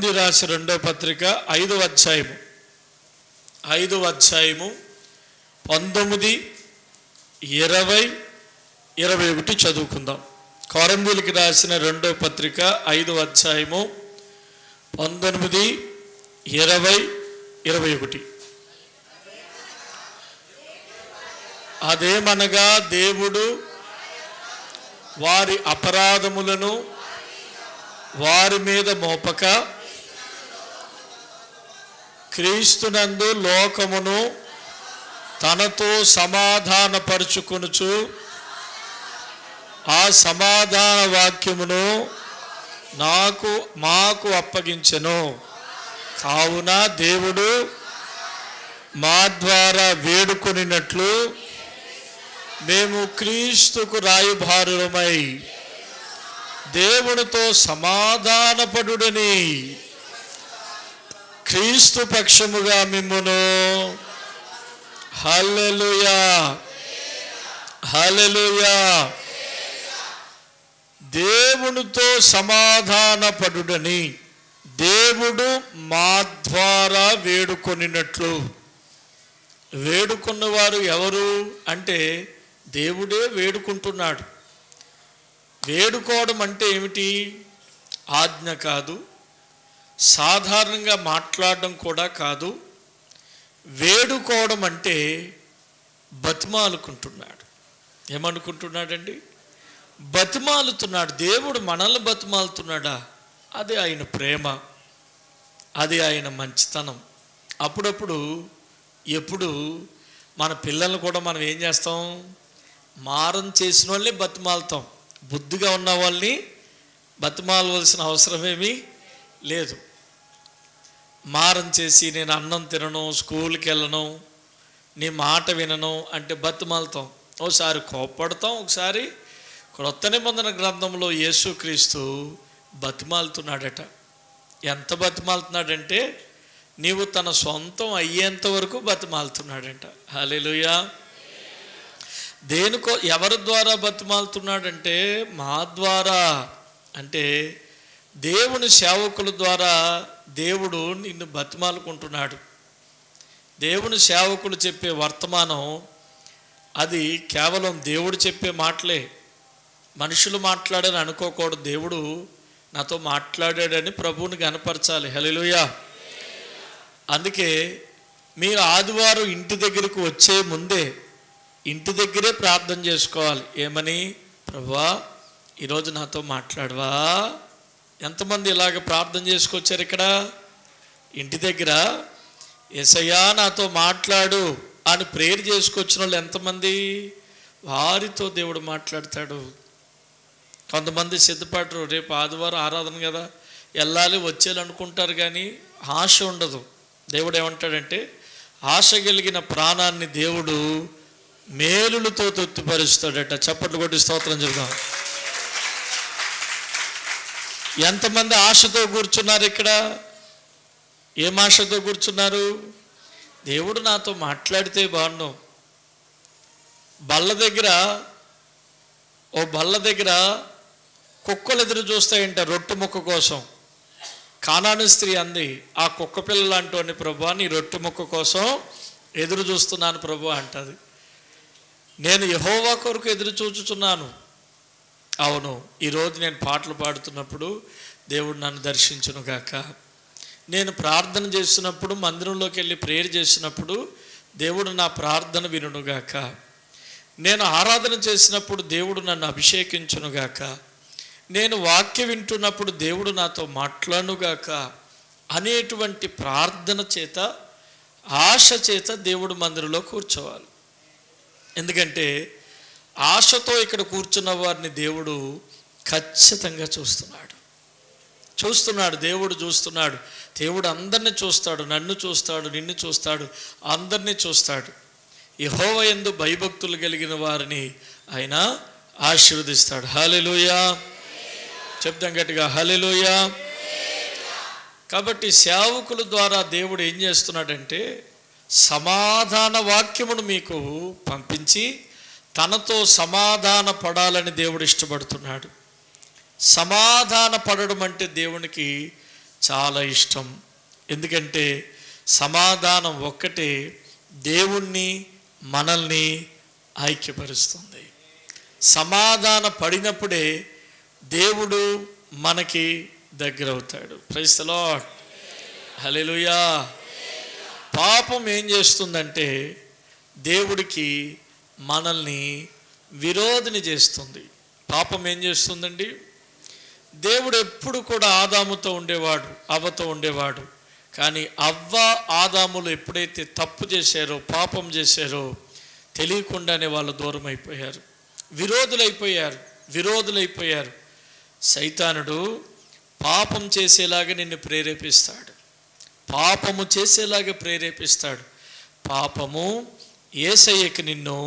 కొరింథీ రాసిన 2వ పత్రిక 5వ అధ్యాయము 19, 20, 21 చదువుకుందాం. కొరింథీయులకు రాసిన 2వ పత్రిక 5వ అధ్యాయము 19, 20, 21. అదేమనగా దేవుడు వారి అపరాధములను వారి మీద మోపక క్రీస్తునందు లోకమును తనతో సమాధానపరుచుకొనుచు ఆ సమాధాన వాక్యమును మాకు అప్పగించెను. కావున దేవుడు మా ద్వారా వేడుకొనినట్లు మేము క్రీస్తుకు రాయబారులమై దేవునితో సమాధానపడుడని క్రీస్తు పక్షముగా మిమ్మును హల్లెలూయా హల్లెలూయా దేవునితో సమాధానపడుడని దేవుడు మా ద్వారా వేడుకొనినట్లు. వేడుకున్నవారు ఎవరు అంటే దేవుడే వేడుకుంటున్నాడు. వేడుకోవడం అంటే ఏమిటి? ఆజ్ఞ కాదు, సాధారణంగా మాట్లాడడం కూడా కాదు. వేడుకోవడం అంటే బతిమాలుకుంటున్నాడు. ఏమనుకుంటున్నాడండి? బతిమాలుతున్నాడు. దేవుడు మనల్ని బతిమాలుతున్నాడా? అది ఆయన ప్రేమ, అది ఆయన మంచితనం. అప్పుడప్పుడు ఎప్పుడు మన పిల్లల్ని కూడా మనం ఏం చేస్తాం? మారం చేసిన వాళ్ళని బతిమాలుతాం. బుద్ధిగా ఉన్న వాళ్ళని బతిమాలవలసిన అవసరమేమీ లేదు. మారం చేసి నేను అన్నం తినను, స్కూల్కి వెళ్ళను, నీ మాట వినను అంటే బతిమాలుతాం. ఒకసారి కోప్పడతాం, ఒకసారి క్రొత్త నిబంధన గ్రంథంలో యేసుక్రీస్తు బతిమాలుతున్నాడట. ఎంత బతిమాలుతున్నాడంటే నీవు తన సొంతం అయ్యేంత వరకు బతిమాలుతున్నాడంట. హల్లెలూయా. దేనికో ఎవరి ద్వారా బతిమాలుతున్నాడంటే మా ద్వారా, అంటే దేవుని సేవకుల ద్వారా దేవుడు నిన్ను బతిమాలుకుంటున్నాడు. దేవుని సేవకులు చెప్పే వర్తమానం అది కేవలం దేవుడు చెప్పే మాటలే, మనుషులు మాట్లాడని అనుకోకూడదు. దేవుడు నాతో మాట్లాడాడని ప్రభువుని గనపరచాలి. హల్లెలూయా. అందుకే మీరు ఆదివారం ఇంటి దగ్గరకు వచ్చే ముందే ఇంటి దగ్గరే ప్రార్థన చేసుకోవాలి. ఏమని? ప్రభువా ఈరోజు నాతో మాట్లాడవా? ఎంతమంది ఇలాగ ప్రార్థన చేసుకొచ్చారు ఇక్కడ ఇంటి దగ్గర? యేసయ్యా నాతో మాట్లాడు అని ప్రేయర్ చేసుకొచ్చిన వాళ్ళు ఎంతమంది? వారితో దేవుడు మాట్లాడతాడు. కొంతమంది సిద్ధపడరు, రేపు ఆదివారం ఆరాధన కదా వెళ్ళాలి వచ్చేయాలి అనుకుంటారు, కానీ ఆశ ఉండదు. దేవుడు ఏమంటాడంటే ఆశ కలిగిన ప్రాణాన్ని దేవుడు మేలులతో తృప్తిపరుస్తాడట. చప్పట్లు కొట్టి స్తోత్రం చెబుదాం. ఎంతమంది ఆశతో కూర్చున్నారు ఇక్కడ? ఏం ఆశతో కూర్చున్నారు? దేవుడు నాతో మాట్లాడితే బాగున్నావు. బల్ల దగ్గర కుక్కలు ఎదురు చూస్తాయంట రొట్టె ముక్క కోసం. కానాను స్త్రీ అంది, ఆ కుక్క పిల్ల లాంటి ప్రభువా నీ రొట్టె ముక్క కోసం ఎదురు చూస్తున్నాను ప్రభు అంటది. నేను యెహోవా కొరకు ఎదురు చూచుచున్నాను. అవును, ఈరోజు నేను పాటలు పాడుతున్నప్పుడు దేవుడు నన్ను దర్శించును గాక. నేను ప్రార్థన చేస్తున్నప్పుడు, మందిరంలోకి వెళ్ళి ప్రేయర్ చేసినప్పుడు దేవుడు నా ప్రార్థన వినుగాక. నేను ఆరాధన చేసినప్పుడు దేవుడు నన్ను అభిషేకించునుగాక. నేను వాక్యం వింటున్నప్పుడు దేవుడు నాతో మాట్లాడునుగాక అనేటువంటి ప్రార్థన చేత, ఆశ చేత దేవుడు మందిరంలో కూర్చోవాలి. ఎందుకంటే ఆశతో ఇక్కడ కూర్చున్న వారిని దేవుడు ఖచ్చితంగా చూస్తున్నాడు. దేవుడు చూస్తున్నాడు. దేవుడు అందరినీ చూస్తాడు. నన్ను చూస్తాడు, నిన్ను చూస్తాడు, అందరినీ చూస్తాడు. యెహోవా యందు భయభక్తులు కలిగిన వారిని ఆయన ఆశీర్వదిస్తాడు. హల్లెలూయా. చెప్దాం గట్టిగా, హల్లెలూయా. కాబట్టి సేవకుల ద్వారా దేవుడు ఏం చేస్తున్నాడంటే సమాధాన వాక్యమును మీకు పంపించి తనతో సమాధాన పడాలని దేవుడు ఇష్టపడుతున్నాడు. సమాధాన పడడం అంటే దేవునికి చాలా ఇష్టం. ఎందుకంటే సమాధానం ఒక్కటే దేవుణ్ణి మనల్ని ఐక్యపరుస్తుంది. సమాధాన పడినప్పుడే దేవుడు మనకి దగ్గర అవుతాడు. ప్రైజ్ ది లార్డ్, హల్లెలూయా. పాపం ఏం చేస్తుందంటే దేవుడికి మనల్ని విరోధిని చేస్తుంది. పాపం ఏం చేస్తుందండి? దేవుడు ఎప్పుడు కూడా ఆదాముతో ఉండేవాడు, అవ్వతో ఉండేవాడు. కానీ అవ్వ ఆదాములు ఎప్పుడైతే తప్పు చేశారో, పాపం చేశారో, తెలియకుండానే వాళ్ళు దూరం అయిపోయారు, విరోధులైపోయారు. సైతానుడు పాపం చేసేలాగా నిన్ను ప్రేరేపిస్తాడు, పాపము చేసేలాగా ప్రేరేపిస్తాడు. పాపము యేసయ్యకి నిన్ను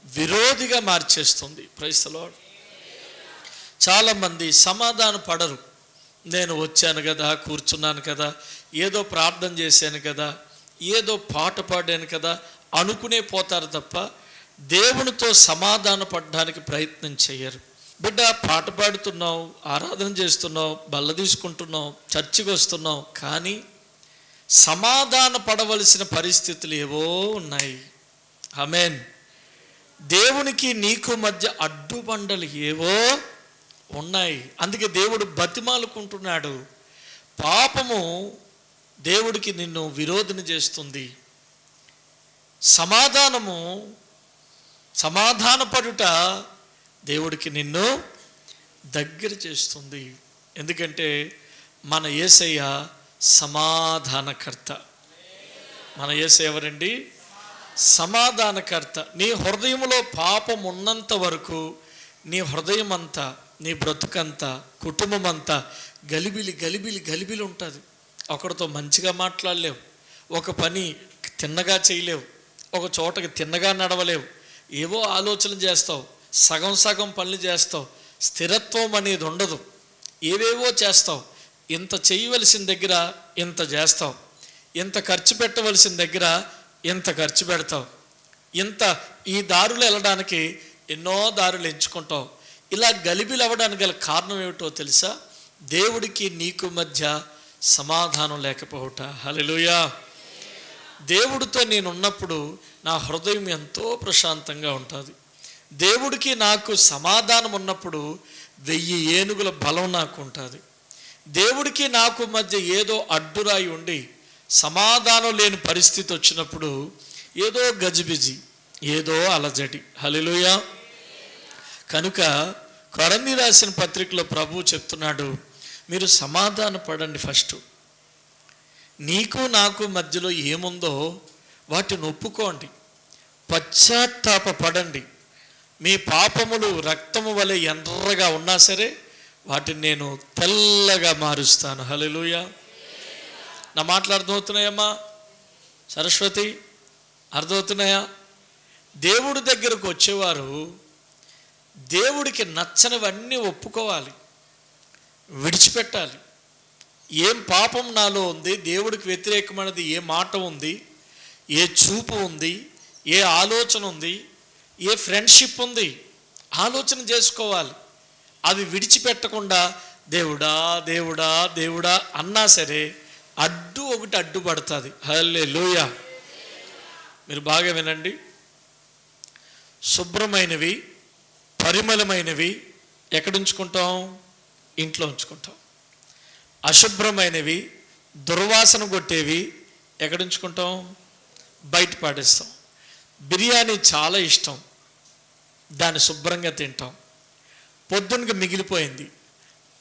విరోధిగా మార్చేస్తుంది. Praise the Lord. చాలామంది సమాధాన పడరు. నేను వచ్చాను కదా, కూర్చున్నాను కదా, ఏదో ప్రార్థన చేశాను కదా, ఏదో పాట పాడాను కదా అనుకునే పోతారు తప్ప దేవునితో సమాధాన పడడానికి ప్రయత్నం చేయరు. బిడ్డ, పాట పాడుతున్నావు, ఆరాధన చేస్తున్నావు, బల్ల తీసుకుంటున్నావు, చర్చికి వస్తున్నావు, కానీ సమాధాన పడవలసిన పరిస్థితులు ఏవో ఉన్నాయి. ఆమేన్. దేవునికి నీకు మధ్య అడ్డుబండలు ఏవో ఉన్నాయి. అందుకే దేవుడు బతిమాలుకుంటున్నాడు. పాపము దేవుడికి నిన్ను విరోధిని చేస్తుంది. సమాధానపడుట దేవుడికి నిన్ను దగ్గర చేస్తుంది. ఎందుకంటే మన యేసయ్య సమాధానకర్త. మన యేసయ్య ఎవరండి? సమాధానకర్త. నీ హృదయంలో పాపం ఉన్నంత వరకు నీ హృదయం అంతా, నీ బ్రతుకంతా, కుటుంబం అంతా గలిబిలి ఉంటుంది. ఒకరితో మంచిగా మాట్లాడలేవు, ఒక పని తిన్నగా చేయలేవు, ఒక చోటకి తిన్నగా నడవలేవు, ఏవో ఆలోచన చేస్తావు, సగం పనులు చేస్తావు, స్థిరత్వం అనేది ఉండదు, ఏవేవో చేస్తావు. ఇంత చేయవలసిన దగ్గర ఇంత చేస్తావు, ఇంత ఖర్చు పెట్టవలసిన దగ్గర ఇంత ఖర్చు పెడతావు, ఈ దారులు వెళ్ళడానికి ఎన్నో దారులు ఎంచుకుంటావు. ఇలా గలిబిలి అవ్వడానికి గల కారణం ఏమిటో తెలుసా? దేవుడికి నీకు మధ్య సమాధానం లేకపోవట. హల్లెలూయా. దేవుడితో నేను ఉన్నప్పుడు నా హృదయం ఎంతో ప్రశాంతంగా ఉంటుంది. దేవుడికి నాకు సమాధానం ఉన్నప్పుడు 1000 ఏనుగుల బలం నాకు ఉంటుంది. దేవుడికి నాకు మధ్య ఏదో అడ్డురాయి ఉండి సమాధానం లేని పరిస్థితి వచ్చినప్పుడు ఏదో గజిబిజి, ఏదో అలజడి. హల్లెలూయా. కనుక కొరింథీ రాసిన పత్రికలో ప్రభువు చెప్తున్నాడు, మీరు సమాధాన పడండి. ఫస్ట్ నీకు నాకు మధ్యలో ఏముందో వాటిని ఒప్పుకోండి, పశ్చాత్తాప పడండి. మీ పాపములు రక్తము వలె ఎర్రగా ఉన్నా సరే వాటిని నేను తెల్లగా మారుస్తాను. హల్లెలూయా. నా మాటలు అర్థమవుతున్నాయమ్మా? సరస్వతి, అర్థమవుతున్నాయా? దేవుడి దగ్గరకు వచ్చేవారు దేవుడికి నచ్చనివన్నీ ఒప్పుకోవాలి, విడిచిపెట్టాలి. ఏం పాపం నాలో ఉంది, దేవుడికి వ్యతిరేకమైనది ఏ మాట ఉంది, ఏ చూపు ఉంది, ఏ ఆలోచన ఉంది, ఏ ఫ్రెండ్షిప్ ఉంది, ఆలోచన చేసుకోవాలి. అవి విడిచిపెట్టకుండా దేవుడా దేవుడా దేవుడా అన్నా సరే ఒకటి అడ్డుపడుతుంది. హల్లెలూయా. మీరు బాగా వినండి. శుభ్రమైనవి, పరిమళమైనవి ఎక్కడ ఉంచుకుంటాం? ఇంట్లో ఉంచుకుంటాం. అశుభ్రమైనవి, దుర్వాసన కొట్టేవి ఎక్కడ ఉంచుకుంటాం? బయట పాడేస్తాం. బిర్యానీ చాలా ఇష్టం, దాన్ని శుభ్రంగా తింటాం. పొద్దునకి మిగిలిపోయింది,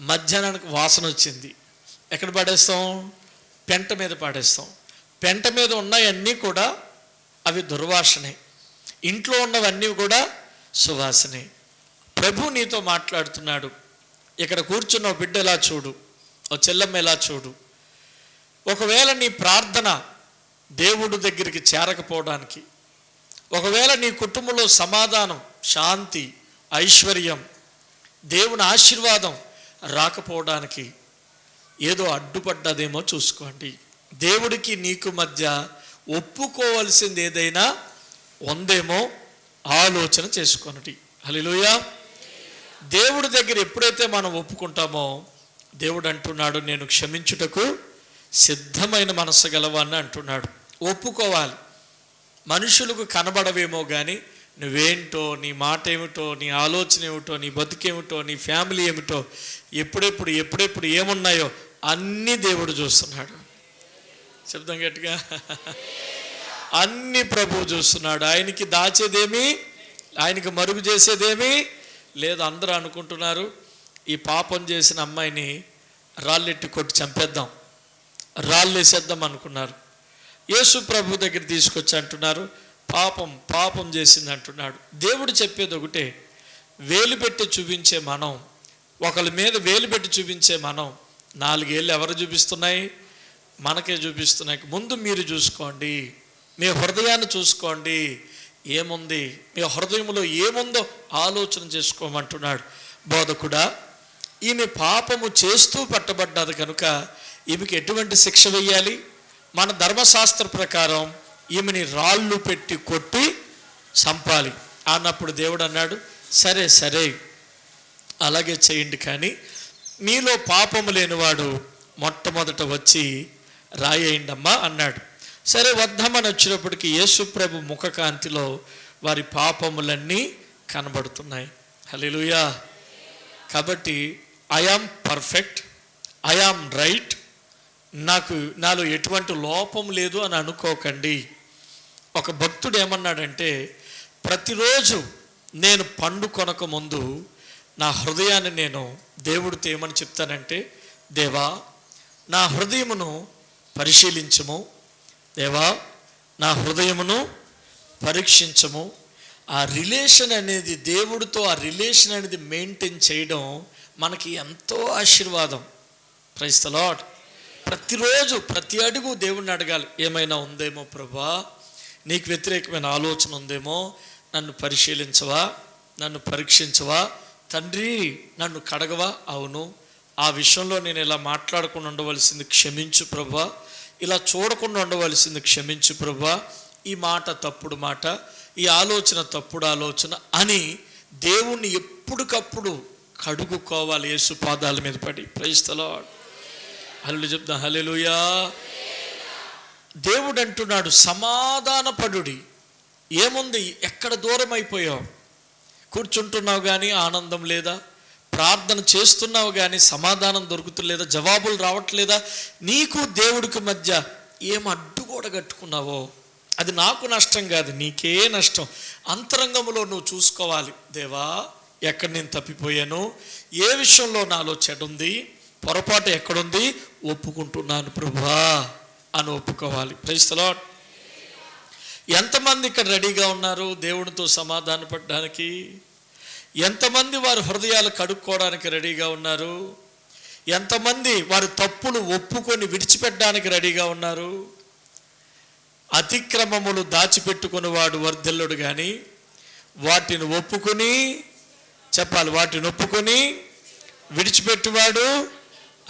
మధ్యాహ్నానికి వాసన వచ్చింది, ఎక్కడ పాడేస్తాం? పెంట మీద పాడేస్తాం. పెంట మీద ఉన్నవన్నీ కూడా అవి దుర్వాసనే, ఇంట్లో ఉన్నవన్నీ కూడా సువాసనే. ప్రభు నీతో మాట్లాడుతున్నాడు. ఇక్కడ కూర్చున్న బిడ్డ ఎలా చూడు, ఓ చెల్లమ్మ ఎలా చూడు. ఒకవేళ నీ ప్రార్థన దేవుడి దగ్గరికి చేరకపోవడానికి, ఒకవేళ నీ కుటుంబంలో సమాధానం, శాంతి, ఐశ్వర్యం, దేవుని ఆశీర్వాదం రాకపోవడానికి ఏదో అడ్డుపడ్డదేమో చూసుకోండి. దేవుడికి నీకు మధ్య ఒప్పుకోవలసింది ఏదైనా ఉందేమో ఆలోచన చేసుకోండి. హల్లెలూయా. దేవుడి దగ్గర ఎప్పుడైతే మనం ఒప్పుకుంటామో దేవుడు అంటున్నాడు, నేను క్షమించుటకు సిద్ధమైన మనస్సు గలవాన్ని అంటున్నాడు. ఒప్పుకోవాలి. మనుషులకు కనబడవేమో కానీ నువ్వేంటో, నీ మాట ఏమిటో, నీ ఆలోచన ఏమిటో, నీ బతుకేమిటో, నీ ఫ్యామిలీ ఏమిటో, ఎప్పుడెప్పుడు ఏమున్నాయో అన్నీ దేవుడు చూస్తున్నాడు. చెప్తాం గట్టిగా, అన్ని ప్రభువు చూస్తున్నాడు. ఆయనకి దాచేదేమి, ఆయనకి మరుగు చేసేదేమి లేదు. అందరూ అనుకుంటున్నారు ఈ పాపం చేసిన అమ్మాయిని రాళ్ళెట్టి కొట్టి చంపేద్దాం, రాళ్ళు వేసేద్దాం అనుకున్నారు. యేసు ప్రభు దగ్గర తీసుకొచ్చి అంటున్నారు, పాపం చేసింది అంటున్నాడు. దేవుడు చెప్పేది ఒకటే, వేలు పెట్టి చూపించే మనం, ఒకళ్ళ మీద వేలు పెట్టి చూపించే మనం, 4 ఏళ్ళు ఎవరు చూపిస్తున్నాయి? మనకే చూపిస్తున్నాయి. ముందు మీరు చూసుకోండి, మీ హృదయాన్ని చూసుకోండి, ఏముంది మీ హృదయంలో ఏముందో ఆలోచన చేసుకోమంటున్నాడు. బోధకుడా, ఈమె పాపము చేస్తూ పట్టబడ్డది కనుక ఈమెకి ఎటువంటి శిక్ష వేయాలి? మన ధర్మశాస్త్ర ప్రకారం ఈమెని రాళ్ళు పెట్టి కొట్టి చంపాలి అన్నప్పుడు దేవుడు అన్నాడు, సరే అలాగే చేయండి, కానీ మీలో పాపము లేనివాడు మొట్టమొదట వచ్చి రాయేయండమ్మా అన్నాడు. సరే వద్దామని వచ్చినప్పటికీ యేసు ప్రభు ముఖకాంతిలో వారి పాపములన్నీ కనబడుతున్నాయి. హల్లెలూయా. కాబట్టి I am perfect, I am right, నాలో ఎటువంటి లోపం లేదు అని అనుకోకండి. ఒక భక్తుడు ఏమన్నాడంటే, ప్రతిరోజు నేను పండు కొనక ముందు నా హృదయాన్ని నేను దేవుడితో ఏమని చెప్తానంటే, దేవా నా హృదయమును పరిశీలించము, దేవా నా హృదయమును పరీక్షించము. ఆ రిలేషన్ అనేది, దేవుడితో ఆ రిలేషన్ అనేది మెయింటైన్ చేయడం మనకి ఎంతో ఆశీర్వాదం. Praise the Lord. ప్రతిరోజు ప్రతి అడుగు దేవుడిని అడగాలి, ఏమైనా ఉందేమో ప్రభా, నీకు వ్యతిరేకమైన ఆలోచన ఉందేమో, నన్ను పరిశీలించవా, నన్ను పరీక్షించవా తండ్రి, నన్ను కడగవా, అవును ఆ విషయంలో నేను ఇలా మాట్లాడకుండా ఉండవలసింది క్షమించు ప్రభా, ఇలా చూడకుండా ఉండవలసింది క్షమించు ప్రభా, ఈ మాట తప్పుడు మాట, ఈ ఆలోచన తప్పుడు ఆలోచన అని దేవుణ్ణి ఎప్పటికప్పుడు కడుగుకోవాలి యేసు పాదాల మీద పడి. Praise the Lord. హల్లెలూయా చెప్దాం, హల్లెలూయా. దేవుడు అంటున్నాడు, సమాధానపడుడి. ఏముంది, ఎక్కడ దూరం అయిపోయావు? కూర్చుంటున్నావు కానీ ఆనందం లేదా? ప్రార్థన చేస్తున్నావు కానీ సమాధానం దొరుకుతులేదా? జవాబులు రావట్లేదా? నీకు దేవుడికి మధ్య ఏం అడ్డుగోడ కట్టుకున్నావో అది నాకు నష్టం కాదు, నీకే నష్టం. అంతరంగంలో నువ్వు చూసుకోవాలి, దేవా ఎక్కడ నేను తప్పిపోయాను, ఏ విషయంలో నాలో చెడుంది, పొరపాటు ఎక్కడుంది, ఒప్పుకుంటున్నాను ప్రభువా అని ఒప్పుకోవాలి. Praise the Lord. ఎంతమంది ఇక్కడ రెడీగా ఉన్నారు దేవుడితో సమాధాన పడడానికి? ఎంతమంది వారి హృదయాలు కడుక్కోవడానికి రెడీగా ఉన్నారు? ఎంతమంది వారి తప్పులు ఒప్పుకొని విడిచిపెట్టడానికి రెడీగా ఉన్నారు? అతిక్రమములు దాచిపెట్టుకుని వాడు వర్ధిల్లుడు కానీ వాటిని ఒప్పుకొని, చెప్పాలి, వాటిని ఒప్పుకొని విడిచిపెట్టువాడు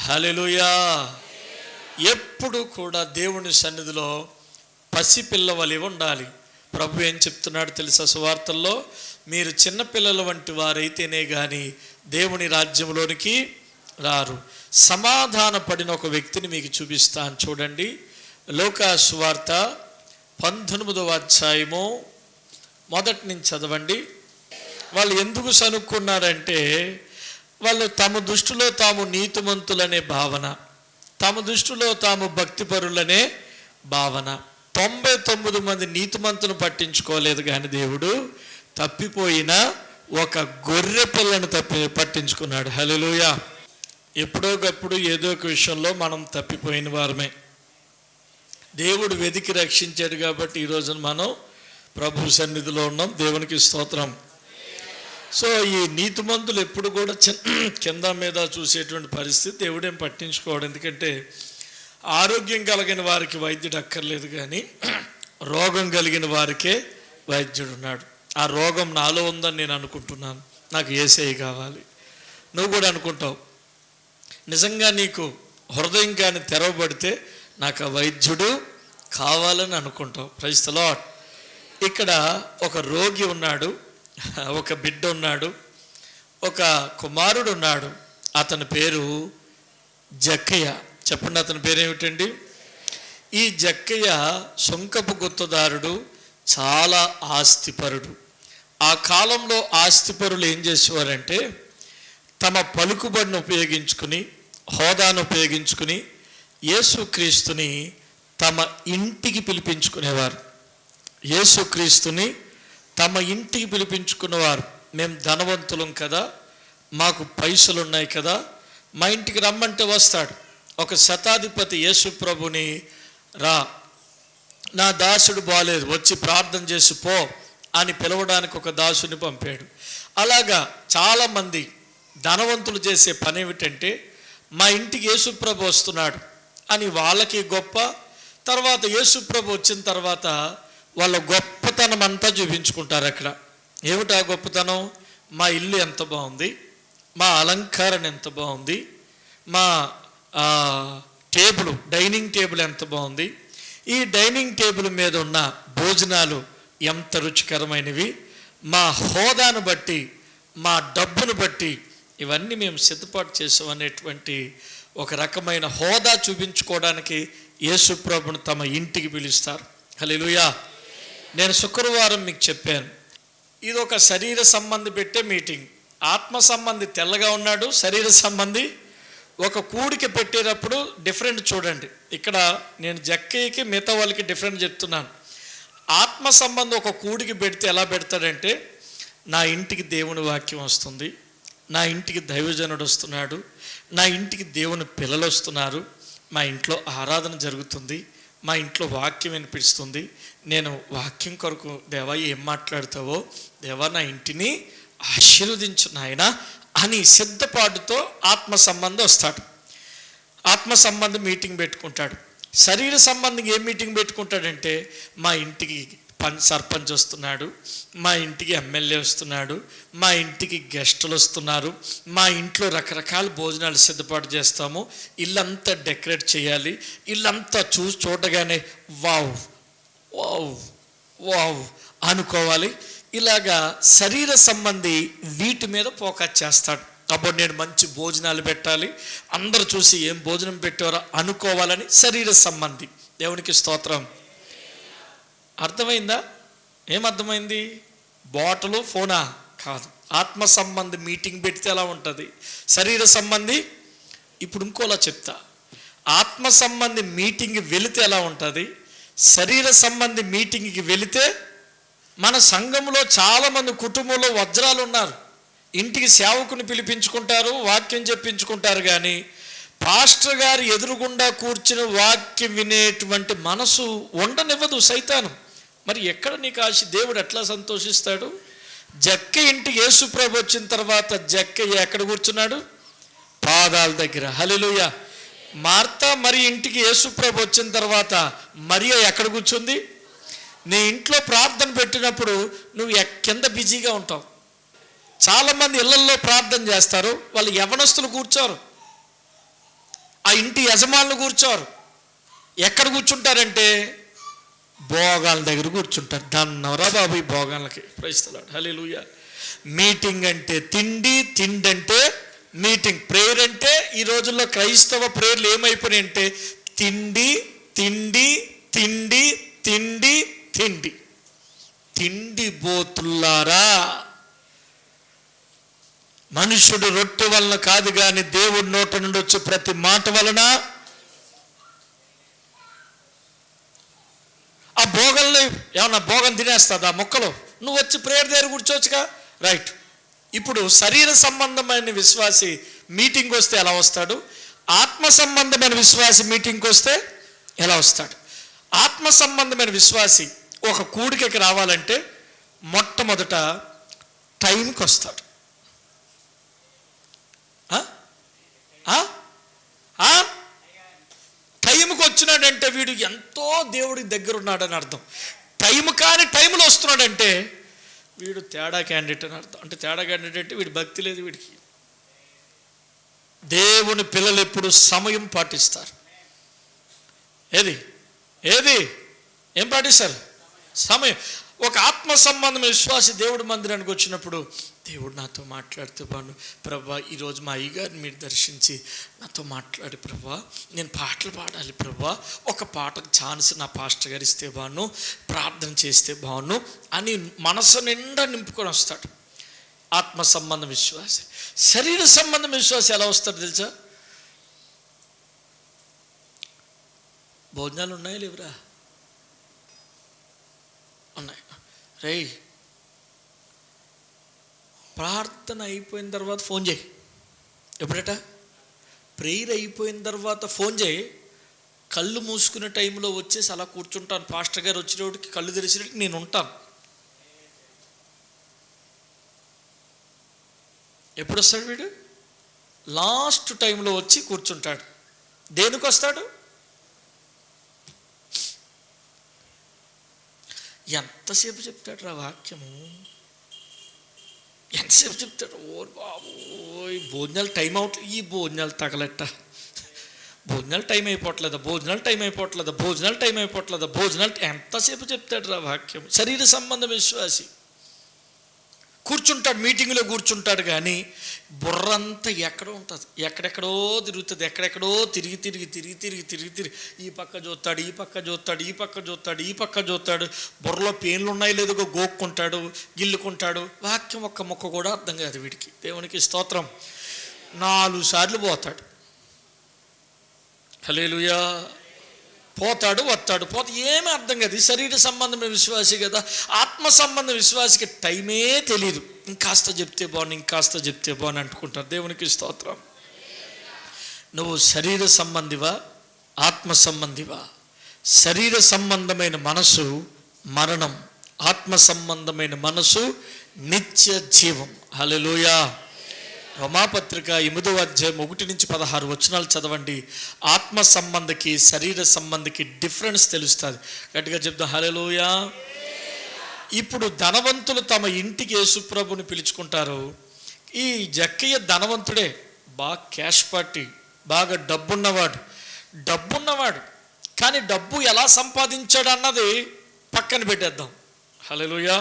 హల్లెలూయా. ఎప్పుడు కూడా దేవుని సన్నిధిలో పసిపిల్లవలి ఉండాలి. ప్రభు ఏం చెప్తున్నాడు తెలుసా సువార్తల్లో? మీరు చిన్నపిల్లల వంటి వారైతేనే కానీ దేవుని రాజ్యంలోనికి రారు. సమాధాన పడిన ఒక వ్యక్తిని మీకు చూపిస్తాను, చూడండి. లూకా సువార్త 19వ అధ్యాయము మొదటి నుంచి చదవండి. వాళ్ళు ఎందుకు సనుక్కున్నారంటే, వాళ్ళు తమ దృష్టిలో తాము నీతిమంతులనే భావన, తమ దృష్టిలో తాము భక్తిపరులనే భావన. 99 మంది నీతిమంతులను పట్టించుకోలేదు కానీ దేవుడు తప్పిపోయిన ఒక గొర్రె పిల్లను పట్టించుకున్నాడు. హల్లెలూయా. ఎప్పుడోకప్పుడు ఏదో ఒక విషయంలో మనం తప్పిపోయిన వారమే. దేవుడు వెతికి రక్షించాడు కాబట్టి ఈరోజు మనం ప్రభు సన్నిధిలో ఉన్నాం. దేవునికి స్తోత్రం. సో ఈ నీతిమంతులు ఎప్పుడు కూడా కింద మీద చూసేటువంటి పరిస్థితి దేవుడేం పట్టించుకోవడం. ఎందుకంటే ఆరోగ్యం కలిగిన వారికి వైద్యుడు అక్కర్లేదు కానీ రోగం కలిగిన వారికే వైద్యుడు ఉన్నాడు. ఆ రోగం నాలో ఉందని నేను అనుకుంటున్నాను, నాకు యేసయ్య కావాలి. నువ్వు కూడా అనుకుంటావు. నిజంగా నీకు హృదయం కానీ తెరవబడితే నాకు ఆ వైద్యుడు కావాలని అనుకుంటావు. Praise the Lord. ఇక్కడ ఒక రోగి ఉన్నాడు, ఒక బిడ్డ ఉన్నాడు, ఒక కుమారుడు ఉన్నాడు. అతని పేరు జక్కయ్య. చెప్పండి, అతని పేరేమిటండి? ఈ జక్కయ్య సుంకపు గుత్తదారుడు, చాలా ఆస్తిపరుడు. ఆ కాలంలో ఆస్తిపరులు ఏం చేసేవారంటే తమ పలుకుబడిని ఉపయోగించుకుని, హోదాను ఉపయోగించుకుని యేసుక్రీస్తుని తమ ఇంటికి పిలిపించుకునేవారు. యేసుక్రీస్తుని తమ ఇంటికి పిలిపించుకునేవారు. మేము ధనవంతులం కదా, మాకు పైసలు ఉన్నాయి కదా, మా ఇంటికి రమ్మంటే వస్తాడు. ఒక శతాధిపతి యేసు ప్రభుని, రా, నా దాసుడు బాలేదు, వచ్చి ప్రార్థన చేసి పో అని పిలవడానికి ఒక దాసుని పంపాడు. అలాగా చాలామంది ధనవంతులు చేసే పని ఏమిటంటే మా ఇంటికి యేసుప్రభు వస్తున్నాడు అని వాళ్ళకి గొప్ప, తర్వాత యేసుప్రభు వచ్చిన తర్వాత వాళ్ళ గొప్పతనం అంతా చూపించుకుంటారు. అక్కడ ఏమిటా గొప్పతనం? మా ఇల్లు ఎంత బాగుంది, మా అలంకరణ ఎంత బాగుంది, మా డైనింగ్ టేబుల్ ఎంత బాగుంది, ఈ డైనింగ్ టేబుల్ మీద ఉన్న భోజనాలు ఎంత రుచికరమైనవి, మా హోదాను బట్టి, మా డబ్బును బట్టి ఇవన్నీ మేము సిద్ధపాటు చేసామనేటువంటి ఒక రకమైన హోదా చూపించుకోవడానికి యేసు ప్రభును తమ ఇంటికి పిలుస్తారు. హల్లెలూయా. నేను శుక్రవారం మీకు చెప్పాను, ఇది ఒక శరీర సంబంధి పెట్టే మీటింగ్. ఆత్మ సంబంధి తెల్లగా ఉన్నాడు, శరీర సంబంధి ఒక కూడికి పెట్టేటప్పుడు డిఫరెంట్ చూడండి. ఇక్కడ నేను జక్కయ్యకి మిగతా వాళ్ళకి డిఫరెంట్ చెప్తున్నాను. ఆత్మ సంబంధం ఒక కూడికి పెడితే ఎలా పెడతాడంటే, నా ఇంటికి దేవుని వాక్యం వస్తుంది, నా ఇంటికి దైవజనుడు వస్తున్నాడు, నా ఇంటికి దేవుని పిల్లలు వస్తున్నారు, మా ఇంట్లో ఆరాధన జరుగుతుంది, మా ఇంట్లో వాక్యం వినిపిస్తుంది, నేను వాక్యం కొరకు దేవా ఏం మాట్లాడతావో, దేవా నా ఇంటిని ఆశీర్వదించు నాయనా అని సిద్ధపాటుతో ఆత్మ సంబంధం వస్తాడు. ఆత్మ సంబంధం మీటింగ్ పెట్టుకుంటాడు. శరీర సంబంధం ఏం మీటింగ్ పెట్టుకుంటాడంటే, మా ఇంటికి సర్పంచ్ వస్తున్నాడు, మా ఇంటికి ఎమ్మెల్యే వస్తున్నాడు, మా ఇంటికి గెస్టులు వస్తున్నారు, మా ఇంట్లో రకరకాల భోజనాలు సిద్ధపాటు చేస్తాము, ఇల్లంతా డెకరేట్ చేయాలి, ఇల్లంతా చూడగానే వావ్ వావ్ వావ్ అనుకోవాలి. ఇలాగా శరీర సంబంధి వీటి మీద ఫోకస్ చేస్తాడు. అప్పుడు నేను మంచి భోజనాలు పెట్టాలి, అందరూ చూసి ఏం భోజనం పెట్టారో అనుకోవాలని శరీర సంబంధి. దేవునికి స్తోత్రం. అర్థమైందా? ఏమర్థమైంది? బాటలు ఫోనా కాదు. ఆత్మ సంబంధి మీటింగ్ పెడితే ఎలా ఉంటుంది, శరీర సంబంధి. ఇప్పుడు ఇంకోలా చెప్తా, ఆత్మ సంబంధి మీటింగ్ వెళితే ఎలా ఉంటుంది, శరీర సంబంధి మీటింగ్కి వెళితే. మన సంఘంలో చాలామంది కుటుంబంలో వజ్రాలు ఉన్నారు, ఇంటికి సేవకుని పిలిపించుకుంటారు, వాక్యం చెప్పించుకుంటారు, కానీ పాస్టర్ గారు ఎదురుగుండా కూర్చుని వాక్యం వినేటువంటి మనసు ఉండనివ్వదు సైతాను. మరి ఎక్కడ నీకు ఆశ? దేవుడు ఎట్లా సంతోషిస్తాడు? జక్క ఇంటికి యేసు ప్రభు వచ్చిన తర్వాత జక్కయ్య ఎక్కడ కూర్చున్నాడు? పాదాల దగ్గర. హల్లెలూయా. మార్తా మరి ఇంటికి యేసు ప్రభు వచ్చిన తర్వాత మరియ ఎక్కడ కూర్చుంది? నీ ఇంట్లో ప్రార్థన పెట్టినప్పుడు నువ్వు కింద బిజీగా ఉంటావు. చాలామంది ఇళ్లల్లో ప్రార్థన చేస్తారు, వాళ్ళు యవనస్తులు కూర్చోరు, ఆ ఇంటి యజమానులు కూర్చోరు. ఎక్కడ కూర్చుంటారంటే భోగాల దగ్గర కూర్చుంటారు. దన్నవరా బాబు ఈ భోగాలకి. Praise the Lord. Hallelujah. Meeting అంటే తిండి, తిండి అంటే మీటింగ్. ప్రేయర్ అంటే ఈ రోజుల్లో క్రైస్తవ ప్రేయర్లు ఏమైపోయినాయంటే తిండి తిండి తిండి తిండి తిండి. తిండి బోతుల్లారా, మనుషుడు రొట్టె వలన కాదు కానీ దేవుడి నోట నుండి వచ్చే ప్రతి మాట వలన. ఆ భోగల్ని ఏమన్నా భోగం తినేస్తుంది ఆ మొక్కలు? నువ్వు వచ్చి ప్రేయర్ దగ్గర కూర్చోవచ్చుగా. రైట్. ఇప్పుడు శరీర సంబంధమైన విశ్వాసి మీటింగ్ వస్తే ఎలా వస్తాడు, ఆత్మ సంబంధమైన విశ్వాసి మీటింగ్కి వస్తే ఎలా వస్తాడు? ఆత్మ సంబంధమైన విశ్వాసి ఒక కూడికకి రావాలంటే మొట్టమొదట టైంకి వస్తాడు. టైంకి వచ్చినాడంటే వీడు ఎంతో దేవుడికి దగ్గర ఉన్నాడని అర్థం. టైం కానీ టైంలో వస్తున్నాడంటే వీడు తేడా క్యాండిడేట్ అని అర్థం. అంటే తేడా క్యాండిడేట్ అంటే వీడి భక్తి లేదు వీడికి. దేవుని పిల్లలు ఎప్పుడు సమయం పాటిస్తారు. ఏది ఏది ఏం పాటిస్తారు? సమయం. ఒక ఆత్మ సంబంధం విశ్వాసి దేవుడి మందిరానికి వచ్చినప్పుడు దేవుడు నాతో మాట్లాడితే బాను ప్రభా, ఈరోజు మా అయ్యగారిని మీరు దర్శించి నాతో మాట్లాడి ప్రభా, నేను పాటలు పాడాలి ప్రభా, ఒక పాటకు ఛాన్స్ నా పాస్టర్ గారు ఇస్తే బాను, ప్రార్థన చేస్తే బాను అని మనసు నిండా నింపుకొని వస్తాడు ఆత్మ సంబంధం విశ్వాసి. శరీర సంబంధం విశ్వాసి ఎలా వస్తాడు తెలుసా? భోజనాలు ఉన్నాయా లేవురా? ఉన్నాయి. రేయ్, ప్రార్థన అయిపోయిన తర్వాత ఫోన్ చేయి. ఎప్పుడట? ప్రేయర్ అయిపోయిన తర్వాత ఫోన్ చేయి. కళ్ళు మూసుకునే టైంలో వచ్చేసి అలా కూర్చుంటాను. పాస్టర్ గారు వచ్చినప్పటికి కళ్ళు తెరిచినట్టు నేను ఉంటాను. ఎప్పుడు వస్తాడు వీడు? లాస్ట్ టైంలో వచ్చి కూర్చుంటాడు. దేనికి వస్తాడు? ఎంతసేపు చెప్తాడు రా వాక్యము, ఎంతసేపు చెప్తాడు? ఓ బాబు, భోజనాలు టైం అవట్లేదు, ఈ భోజనాలు తగలెట్ట, భోజనాలు టైం అయిపోవట్లేదా, భోజనాలు టైం అయిపోవట్లేదా, భోజనాలు టైం అయిపోవట్లేదా, భోజనాలు ఎంతసేపు చెప్తాడు రా వాక్యం. శరీర సంబంధం విశ్వాసి కూర్చుంటాడు, మీటింగ్లో కూర్చుంటాడు, కానీ బుర్రంతా ఎక్కడో ఉంటుంది, ఎక్కడెక్కడో తిరుగుతుంది, ఎక్కడెక్కడో తిరిగి తిరిగి తిరిగి తిరిగి తిరిగి తిరిగి ఈ పక్క చూస్తాడు, ఈ పక్క చూస్తాడు, ఈ పక్క చూస్తాడు, ఈ పక్క చూస్తాడు. బుర్రలో పేన్లు ఉన్నాయి లేదో గోక్కుంటాడు, గిల్లుకుంటాడు. వాక్యం ఒక్క మొక్క కూడా అర్థం కాదు వీడికి. దేవునికి స్తోత్రం. 4 సార్లు పోతాడు. హల్లెలూయా. పోతాడు, వస్తాడు, ఏమీ అర్థం కాదు. శరీర సంబంధమైన విశ్వాసి కదా. ఆత్మ సంబంధ విశ్వాసికి టైమే తెలియదు. ఇంకాస్త చెప్తే బాగుంది, ఇంకాస్త చెప్తే బాగుంది అంటుకుంటారు. దేవునికి స్తోత్రం. నువ్వు శరీర సంబంధివా, ఆత్మ సంబంధివా? శరీర సంబంధమైన మనసు మరణం, ఆత్మ సంబంధమైన మనసు నిత్య జీవం. హల్లెలూయా. రోమాపత్రిక 8వ అధ్యాయం 1-16 వచనాలు చదవండి. ఆత్మ సంబంధికి శరీర సంబంధికి డిఫరెన్స్ తెలుస్తుంది. గట్టిగా చెప్తాం హల్లెలూయా. ఇప్పుడు ధనవంతులు తమ ఇంటికి యేసుప్రభుని పిలుచుకుంటారు. ఈ జక్కయ్య ధనవంతుడే, బాగా క్యాష్ పార్టీ, బాగా డబ్బున్నవాడు. కానీ డబ్బు ఎలా సంపాదించాడు అన్నది పక్కన పెట్టేద్దాం. హల్లెలూయా.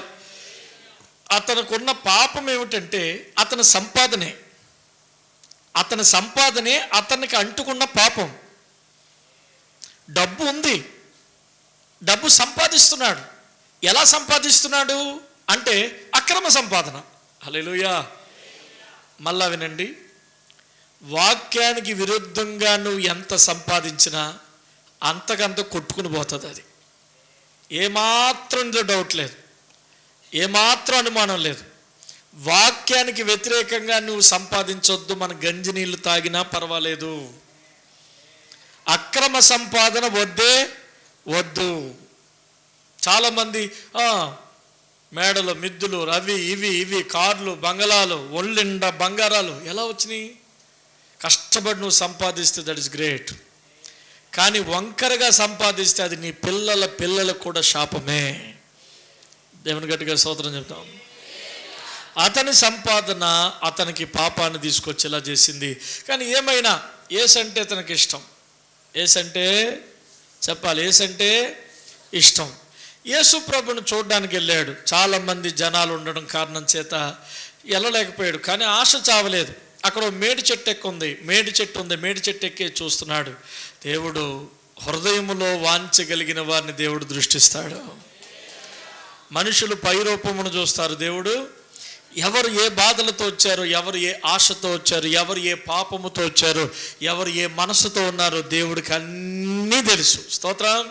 అతనుకున్న పాపం ఏమిటంటే అతని సంపాదనే అతనికి అంటుకున్న పాపం. డబ్బు ఉంది, డబ్బు సంపాదిస్తున్నాడు. ఎలా సంపాదిస్తున్నాడు అంటే అక్రమ సంపాదన. హల్లెలూయా. మళ్ళా వినండి, వాక్యానికి విరుద్ధంగా నువ్వు ఎంత సంపాదించినా అంతకంత కొట్టుకుని పోతుంది. అది ఏమాత్రం డౌట్ లేదు, ఏమాత్రం అనుమానం లేదు. వాక్యానికి వ్యతిరేకంగా నువ్వు సంపాదించొద్దు. మన గంజి నీళ్ళు తాగినా పర్వాలేదు. అక్రమ సంపాదన వద్దు. చాలామంది మేడలు, మిద్దులు, అవి ఇవి కార్లు, బంగళాలు, ఒళ్ళిండా బంగారాలు ఎలా వచ్చినాయి? కష్టపడి నువ్వు సంపాదిస్తే దట్ ఇస్ గ్రేట్. కానీ వంకరగా సంపాదిస్తే అది నీ పిల్లలకు కూడా శాపమే. దేవుని గట్టిగా స్తోత్రం చెప్తాం. అతని సంపాదన అతనికి పాపాన్ని తీసుకొచ్చేలా చేసింది. కానీ ఏమైనా ఏసంటే అతనికి ఇష్టం. ఏసంటే చెప్పాలి, ఏసంటే ఇష్టం. యేసు ప్రభుని చూడడానికి వెళ్ళాడు. చాలామంది జనాలు ఉండడం కారణం చేత వెళ్ళలేకపోయాడు. కానీ ఆశ చావలేదు. అక్కడ మేడి చెట్టు ఉంది. మేడి చెట్టు ఎక్కి చూస్తున్నాడు. దేవుడు హృదయములో వాంఛగలిగిన వారిని దేవుడు దృష్టిస్తాడు. మనుషులు పై రూపమును చూస్తారు. దేవుడు ఎవరు ఏ బాధలతో వచ్చారో, ఎవరు ఏ ఆశతో వచ్చారు, ఎవరు ఏ పాపముతో వచ్చారు, ఎవరు ఏ మనసుతో ఉన్నారో దేవుడికి అన్నీ తెలుసు. స్తోత్రం.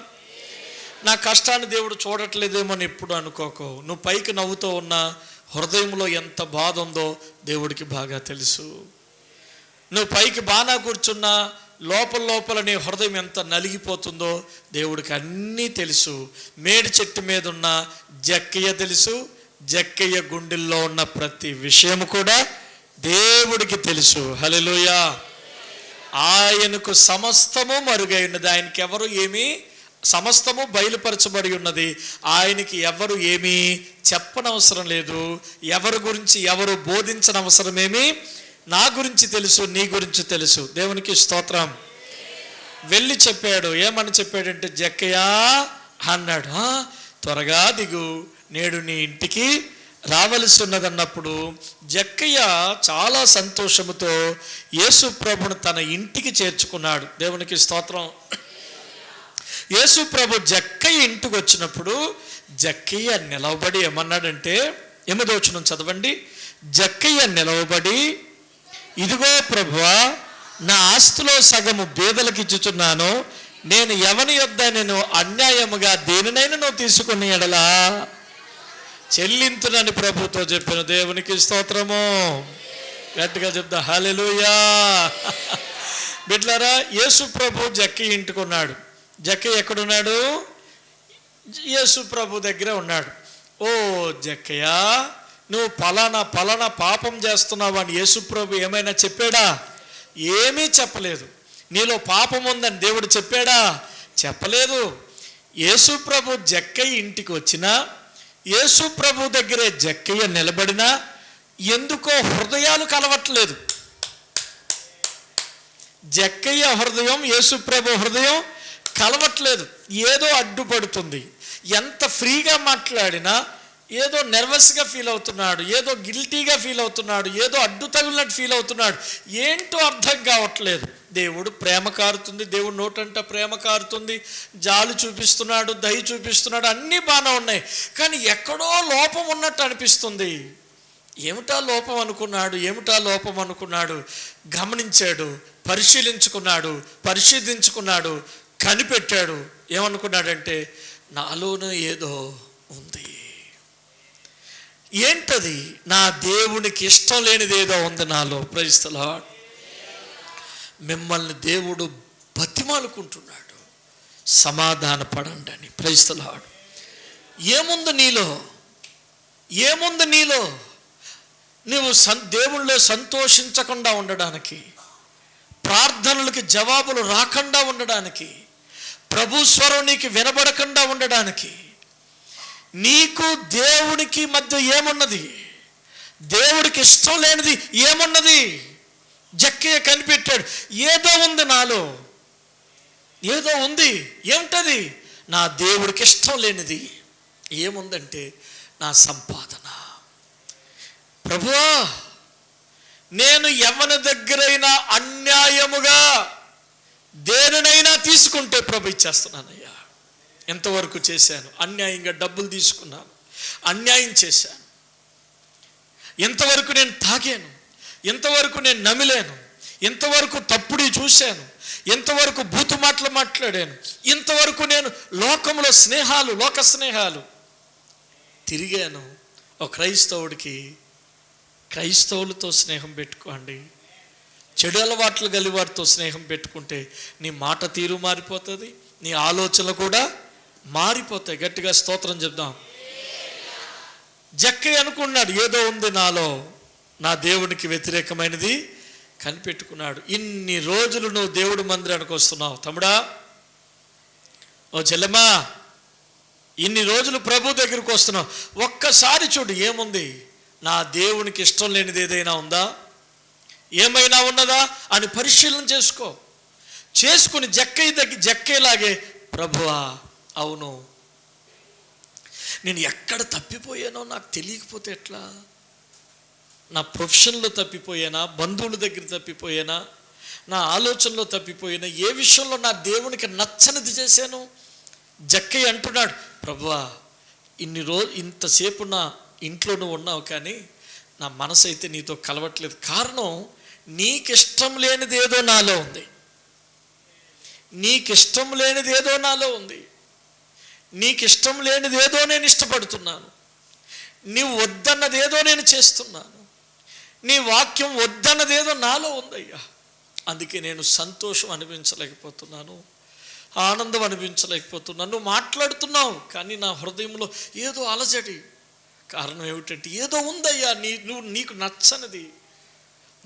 నా కష్టాన్ని దేవుడు చూడట్లేదేమో అని ఎప్పుడు అనుకోకు. నువ్వు పైకి నవ్వుతూ ఉన్నా హృదయంలో ఎంత బాధ ఉందో దేవుడికి బాగా తెలుసు. నువ్వు పైకి బాగా కూర్చున్నా లోపల నీ హృదయం ఎంత నలిగిపోతుందో దేవుడికి అన్నీ తెలుసు. మేడి చెట్టు మీద ఉన్న జక్కయ్య తెలుసు. జక్కయ్య గుండెల్లో ఉన్న ప్రతి విషయం కూడా దేవుడికి తెలుసు. హల్లెలూయా. ఆయనకు సమస్తము మరుగై ఉన్నది. ఆయనకి ఎవరు ఏమీ, సమస్తము బయలుపరచబడి ఉన్నది. ఆయనకి ఎవరు ఏమీ చెప్పనవసరం లేదు. ఎవరి గురించి ఎవరు బోధించనవసరమేమి. నా గురించి తెలుసు, నీ గురించి తెలుసు. దేవునికి స్తోత్రం. వెళ్ళి చెప్పాడు. ఏమని చెప్పాడంటే, జక్కయ్య అన్నాడు, త్వరగా దిగు, నేడు నీ ఇంటికి రావలసి ఉన్నదన్నప్పుడు జక్కయ్య చాలా సంతోషముతో యేసు ప్రభును తన ఇంటికి చేర్చుకున్నాడు. దేవునికి స్తోత్రం. యేసు ప్రభు జక్కయ్య ఇంటికి వచ్చినప్పుడు జక్కయ్య నిలవబడి ఏమన్నాడంటే, 8వ వచనం చదవండి. జక్కయ్య నిలవబడి, ఇదిగో ప్రభువా, నా ఆస్తిలో సగము బీదలకు ఇచ్చుచున్నాను. నేను ఎవని యొద్ద నేను అన్యాయముగా దేనినైనా నువ్వు తీసుకుని ఎడలా చెల్లింతునని ప్రభుతో చెప్పాను. దేవునికి స్తోత్రము. గట్టిగా చెప్తా హల్లెలూయా. బిడ్డలారా, యేసు ప్రభు జక్కయ్య ఇంటికి ఉన్నాడు. జక్కయ్య ఎక్కడున్నాడు? యేసు ప్రభు దగ్గర ఉన్నాడు. ఓ జక్కయ్య, నువ్వు పలానా పాపం చేస్తున్నావు అని యేసు ప్రభు ఏమైనా చెప్పాడా? ఏమీ చెప్పలేదు. నీలో పాపం ఉందని దేవుడు చెప్పాడా? చెప్పలేదు. యేసు ప్రభు జక్కయ్య ఇంటికి వచ్చినా, యేసు ప్రభు దగ్గరే జక్కయ్య నిలబడినా ఎందుకో హృదయాలు కలవట్లేదు. జక్కయ్య హృదయం యేసు ప్రభు హృదయం కలవట్లేదు. ఏదో అడ్డుపడుతుంది. ఎంత ఫ్రీగా మాట్లాడినా ఏదో నర్వస్గా ఫీల్ అవుతున్నాడు, ఏదో గిల్టీగా ఫీల్ అవుతున్నాడు, ఏదో అడ్డు తగిలినట్టు ఫీల్ అవుతున్నాడు. ఏంటో అర్థం కావట్లేదు. దేవుడు ప్రేమ కారుతుంది, దేవుడు నోటంట ప్రేమ కారుతుంది, జాలు చూపిస్తున్నాడు, దయ చూపిస్తున్నాడు, అన్నీ బాగానే ఉన్నాయి. కానీ ఎక్కడో లోపం ఉన్నట్టు అనిపిస్తుంది. ఏమిటా లోపం అనుకున్నాడు. గమనించాడు, పరిశీలించుకున్నాడు, కనిపెట్టాడు. ఏమనుకున్నాడంటే, నాలోనూ ఏదో ఉంది. ఏంటది? నా దేవునికి ఇష్టం లేనిది ఏదో ఉంది నాలో. Praise the Lord. మిమ్మల్ని దేవుడు బతిమాలుకుంటున్నాడు, సమాధాన పడండి అని. Praise the Lord. ఏముంది నీలో? నువ్వు దేవుళ్ళో సంతోషించకుండా ఉండడానికి, ప్రార్థనలకి జవాబులు రాకుండా ఉండడానికి, ప్రభు స్వరం నీకు వినబడకుండా ఉండడానికి, నీకు దేవునికి మధ్య ఏమున్నది? దేవుడికి ఇష్టం లేనిది ఏమున్నది? జక్కయ్య కనిపెట్టాడు. ఏదో ఉంది నాలో, ఏదో ఉంది. ఏమిటది? నా దేవుడికి ఇష్టం లేనిది ఏముందంటే నా సంపాదన. ప్రభువా, నేను ఎవరి దగ్గరైనా అన్యాయముగా దేనినైనా తీసుకుంటే ప్రభు ఇచ్చేస్తున్నానయ్యా. ఎంతవరకు చేశాను? అన్యాయంగా డబ్బులు తీసుకున్నాను, అన్యాయం చేశాను. ఎంతవరకు నేను తాగాను, ఎంతవరకు నేను నమిలాను, ఎంతవరకు తప్పుడి చూశాను, ఎంతవరకు బూతు మాటలు మాట్లాడాను, ఇంతవరకు నేను లోకంలో లోక స్నేహాలు తిరిగాను. ఒక క్రైస్తవులతో స్నేహం పెట్టుకోండి. చెడు అలవాట్లు గలివారితో స్నేహం పెట్టుకుంటే నీ మాట తీరు మారిపోతుంది, నీ ఆలోచనలు కూడా మారిపోతాయి. గట్టిగా స్తోత్రం చెప్దాం. జక్కయ్య అనుకున్నాడు, ఏదో ఉంది నాలో, నా దేవునికి వ్యతిరేకమైనది కనిపెట్టుకున్నాడు. ఇన్ని రోజులు నువ్వు దేవుడి మందిరానికి వస్తున్నావు తమ్ముడా, ఓ చెల్లెమ్మా, ఇన్ని రోజులు ప్రభు దగ్గరికి వస్తున్నావు. ఒక్కసారి చూడు, ఏముంది? నా దేవునికి ఇష్టం లేనిది ఏదైనా ఉందా, ఏమైనా ఉన్నదా అని పరిశీలన చేసుకుని జక్కయ్యలాగే, ప్రభువా, అవును, నేను ఎక్కడ తప్పిపోయానో నాకు తెలియకపోతే ఎట్లా? నా ప్రొఫెషన్లో తప్పిపోయానా, బంధువుల దగ్గర తప్పిపోయానా, నా ఆలోచనలో తప్పిపోయినా, ఏ విషయంలో నా దేవునికి నచ్చనిది చేశాను? జక్కయ్య అంటున్నాడు, ప్రభువా, ఇంతసేపు నా ఇంట్లో నువ్వు ఉన్నావు, కానీ నా మనసు అయితే నీతో కలవట్లేదు. కారణం, నీకిష్టం లేనిది ఏదో నాలో ఉంది. నీకిష్టం లేనిది ఏదో నాలో ఉంది. నీకిష్టం లేనిది ఏదో నేను ఇష్టపడుతున్నాను. నీవు వద్దన్నది ఏదో నేను చేస్తున్నాను. నీ వాక్యం వద్దన్నదేదో నాలో ఉందయ్యా. అందుకే నేను సంతోషం అనిపించలేకపోతున్నాను, ఆనందం అనిపించలేకపోతున్నాను. నువ్వు మాట్లాడుతున్నావు, కానీ నా హృదయంలో ఏదో అలజడి. కారణం ఏమిటంటే, ఏదో ఉందయ్యా, నీకు నచ్చనిది.